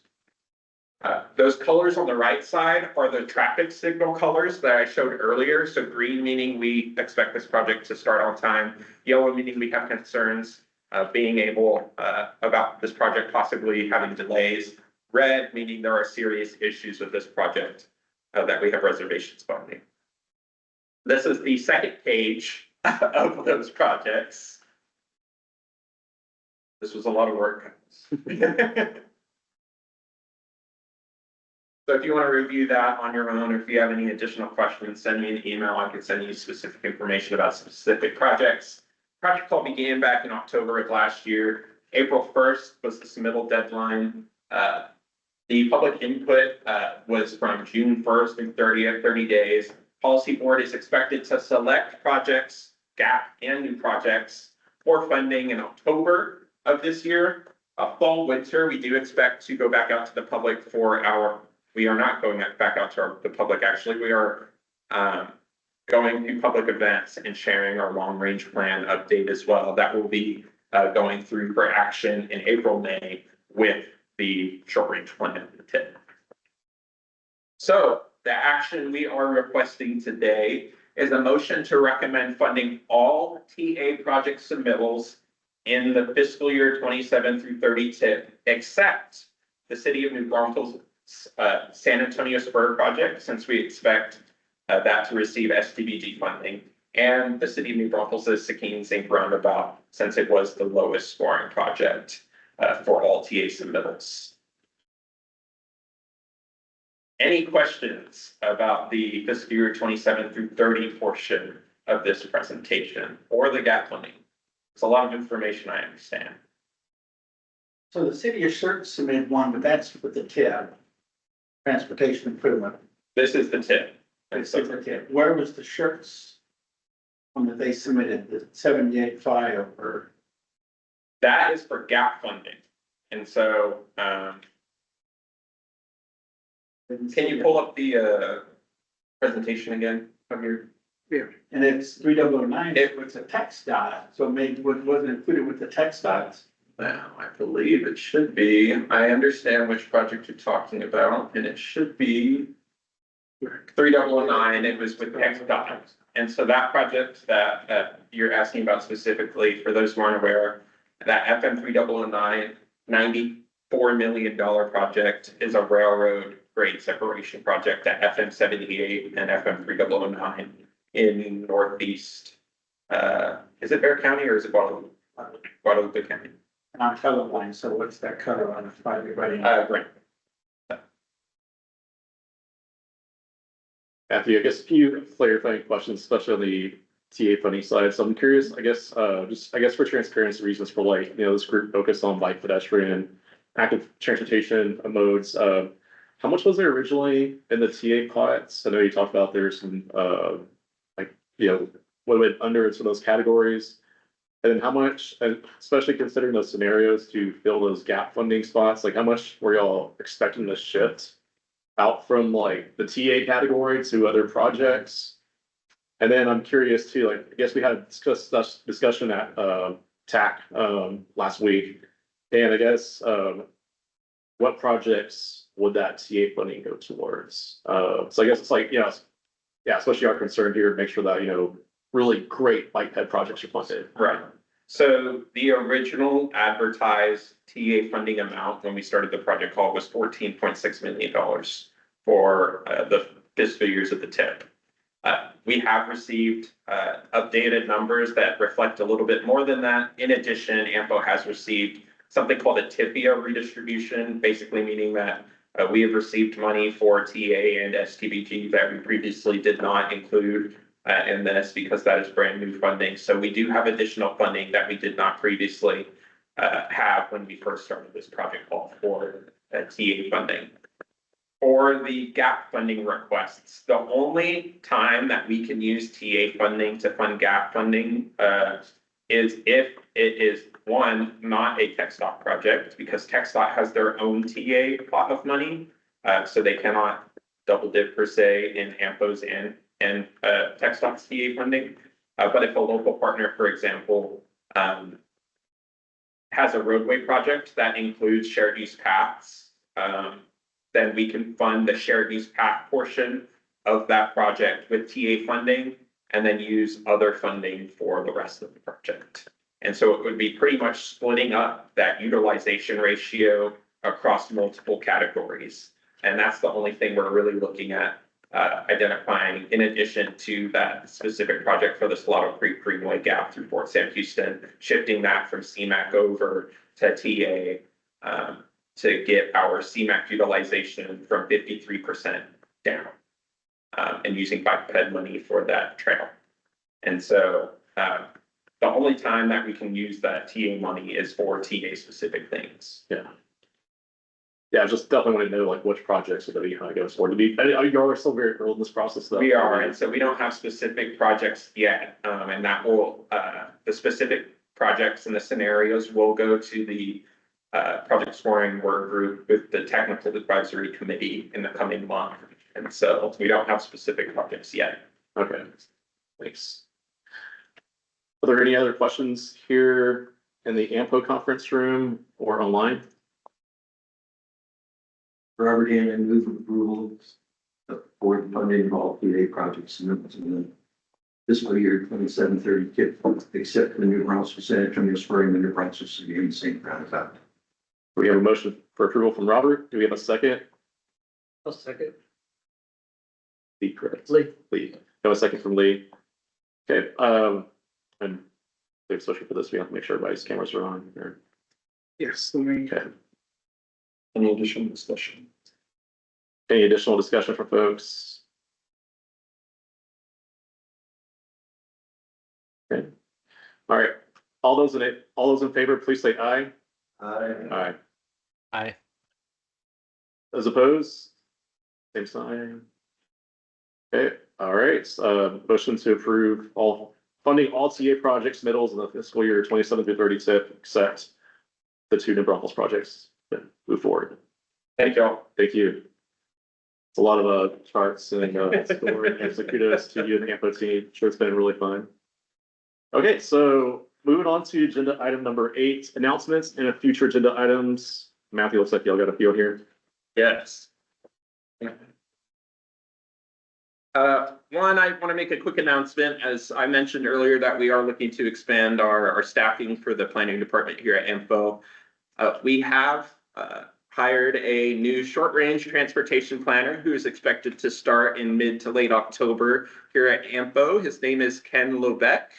Those colors on the right side are the traffic signal colors that I showed earlier. So green meaning we expect this project to start on time. Yellow meaning we have concerns being able about this project possibly having delays. Red meaning there are serious issues with this project that we have reservations funding. This is the second page of those projects. This was a lot of work. So if you want to review that on your own, or if you have any additional questions, send me an email. I can send you specific information about specific projects. Project call began back in October of last year. April 1st was the submittal deadline. The public input was from June 1st through 30th, 30 days. Policy board is expected to select projects, gap and new projects for funding in October of this year. Fall, winter, we do expect to go back out to the public for we are not going back out to the public, actually. We are going to public events and sharing our long range plan update as well. That will be going through for action in April, May with the short range plan tip. So the action we are requesting today is a motion to recommend funding all TA project submittals in the fiscal year 27 through 30 tip, except the city of New Braunfels San Antonio Spur project, since we expect that to receive STBG funding, and the city of New Braunfels' Sakine Zinc Roundabout, since it was the lowest scoring project for all TA submittals. Any questions about the fiscal year 27 through 30 portion of this presentation or the gap funding? It's a lot of information, I understand. So the city of Sherton submitted one, but that's with the TIP, transportation improvement. This is the tip. It's the TIP. Where was the Shert's one that they submitted, the 78.5 or? That is for gap funding. And so, can you pull up the presentation again from your? Yeah, and it's 3009, it's a text dot, so maybe it wasn't included with the text dots. Well, I believe it should be. I understand which project you're talking about, and it should be 3009. It was with text dots. And so that project that you're asking about specifically, for those who aren't aware, that FM 3009 $94 million project is a railroad grade separation project at FM 78 and FM 3009 in Northeast. Is it Bear County or is it Guadalupe County? And I'm colorblind, so what's that color on the everybody? Right. Matthew, I guess a few clarifying questions, especially on the TA funding side. So I'm curious, I guess for transparency reasons for this group focused on bike, pedestrian, active transportation modes. How much was there originally in the TA pots? I know you talked about there's some, what went under some of those categories. And then how much, and especially considering those scenarios to fill those gap funding spots, how much were y'all expecting to shift out from the TA category to other projects? And then I'm curious too, I guess we had discussion at ATAC last week. And I guess what projects would that TA funding go towards? So I guess it's especially our concern here to make sure that, really great bike ped projects are funded. Right. So the original advertised TA funding amount when we started the project call was $14.6 million for the fiscal years of the tip. We have received updated numbers that reflect a little bit more than that. In addition, AMPO has received something called a TIPIA redistribution, basically meaning that we have received money for TA and STBG that we previously did not include in this because that is brand new funding. So we do have additional funding that we did not previously have when we first started this project call for TA funding. for the gap funding requests, the only time that we can use TA funding to fund gap funding is if it is one, not a TechStop project, because TechStop has their own TA pot of money. So they cannot double dip per se in AMPO's and TechStop's TA funding. But if a local partner, for example, has a roadway project that includes shared use paths, then we can fund the shared use path portion of that project with TA funding and then use other funding for the rest of the project. And so it would be pretty much splitting up that utilization ratio across multiple categories. And that's the only thing we're really looking at identifying in addition to that specific project for the Salado Creek Greenway Gap through Fort Sam Houston, shifting that from CMAQ over to TA to get our CMAQ utilization from 53% down and using bike money for that trail. And so the only time that we can use that TA money is for TA specific things. Yeah. Yeah, I just definitely want to know like which projects are going to be how it goes forward. You are still very early in this process though. We are, and so we don't have specific projects yet, and that will, the specific projects and the scenarios will go to the project scoring work group with the technical advisory committee in the coming month. And so we don't have specific projects yet. Okay, thanks. Are there any other questions here in the AMPO conference room or online? Robert Dan, I move approval for the funding of all PA projects in the fiscal year 27-30 kit, except for the New Brunswick, San Antonio Spring, the New Brunswick City, and St. Roundabout. We have a motion for approval from Robert. Do we have a second? I'll second. Lee, correct. Lee. We have a second from Lee. Okay, and especially for this, we have to make sure everybody's cameras are on here. Yes, let me. Okay. Any additional discussion? Any additional discussion from folks? Okay. All right. All those in favor, please say aye. Aye. Aye. Those opposed? Same sign. Okay, all right. Motion to approve funding all TA projects middles in the fiscal year 27-30 except the two New Braunfels projects. Move forward. Thank y'all. Thank you. It's a lot of charts and so kudos to you and the AMPO team. Sure, it's been really fun. Okay, so moving on to agenda item number 8, announcements and future agenda items. Matthew, looks like y'all got a few here. Yes. One, I want to make a quick announcement. As I mentioned earlier, that we are looking to expand our staffing for the planning department here at AMPO. We have hired a new short-range transportation planner who is expected to start in mid to late October here at AMPO. His name is Ken Lobeck.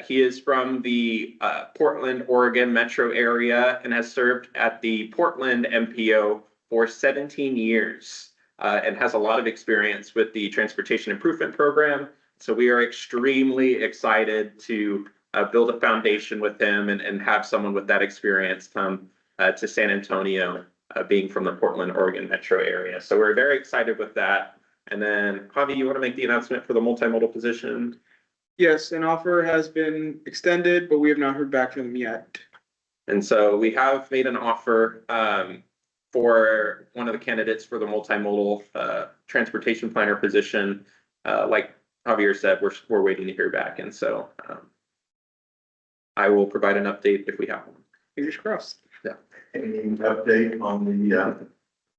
He is from the Portland, Oregon metro area and has served at the Portland MPO for 17 years and has a lot of experience with the Transportation Improvement Program. So we are extremely excited to build a foundation with him and have someone with that experience come to San Antonio, being from the Portland, Oregon metro area. So we're very excited with that. And then Javi, you want to make the announcement for the multimodal position? Yes, an offer has been extended, but we have not heard back from them yet. And so we have made an offer for one of the candidates for the multimodal transportation planner position. Like Javier said, we're waiting to hear back. And so I will provide an update if we have one. Fingers crossed. Yeah. Any update on the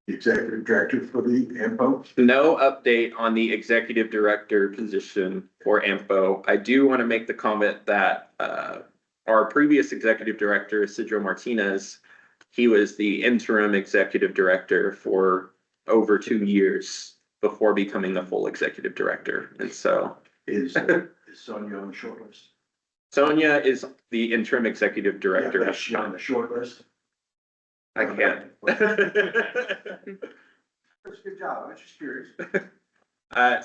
executive director for the AMPO? No update on the executive director position for AMPO. I do want to make the comment that our previous executive director, Isidro Martinez, he was the interim executive director for over 2 years before becoming the full executive director. And so Is Sonia on the short list? Sonia is the interim executive director. Yeah, is she on the short list? I can't. That's a good job. I was just curious.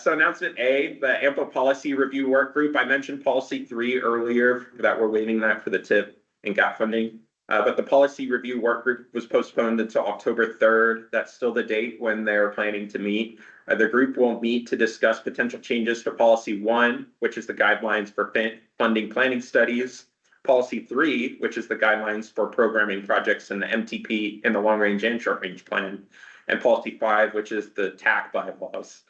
So announcement A, the AMPO policy review work group. I mentioned policy 3 earlier that we're waiving that for the TIP and gap funding. But the policy review work group was postponed until October 3rd. That's still the date when they're planning to meet. The group will meet to discuss potential changes to policy 1, which is the guidelines for funding planning studies. Policy 3, which is the guidelines for programming projects in the MTP in the long range and short range plan. And policy 5, which is the TAC bylaws.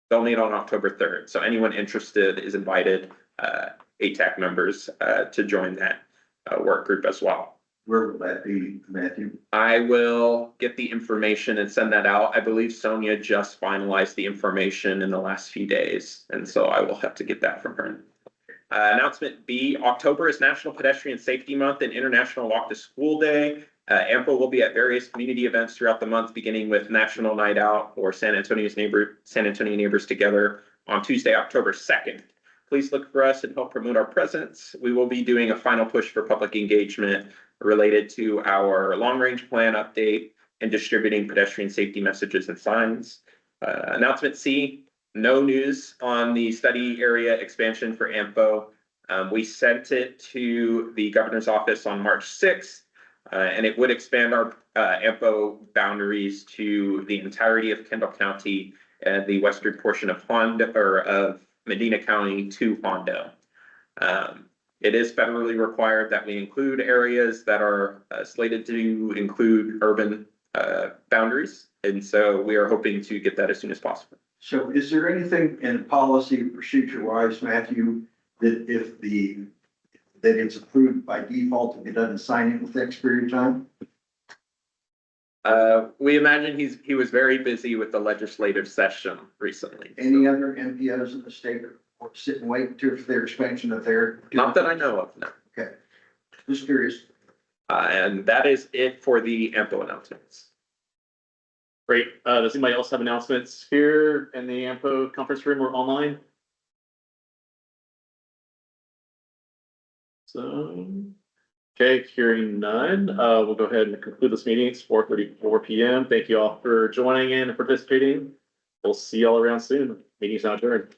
They'll meet on October 3rd. So anyone interested is invited, ATAC members, to join that work group as well. Where will that be, Matthew? I will get the information and send that out. I believe Sonia just finalized the information in the last few days, and so I will have to get that from her. Announcement B, October is National Pedestrian Safety Month and International Walk to School Day. AMPO will be at various community events throughout the month, beginning with National Night Out or San Antonio Neighbors Together on Tuesday, October 2nd. Please look for us and help promote our presence. We will be doing a final push for public engagement related to our long-range plan update and distributing pedestrian safety messages and signs. Announcement C, no news on the study area expansion for AMPO. We sent it to the governor's office on March 6th, and it would expand our AMPO boundaries to the entirety of Kendall County and the western portion of of Medina County to Hondo. It is federally required that we include areas that are slated to include urban boundaries. And so we are hoping to get that as soon as possible. So is there anything in policy procedure wise, Matthew, that that it's approved by default if it doesn't sign it with X period of time? We imagine he was very busy with the legislative session recently. Any other MPOs in the state or sit and wait for their expansion of their? Not that I know of, no. Okay, just curious. And that is it for the AMPO announcements. Great. Does anybody else have announcements here in the AMPO conference room or online? So, okay, hearing none, we'll go ahead and conclude this meeting. It's 4:34 p.m. Thank you all for joining in and participating. We'll see y'all around soon. Meeting's now adjourned.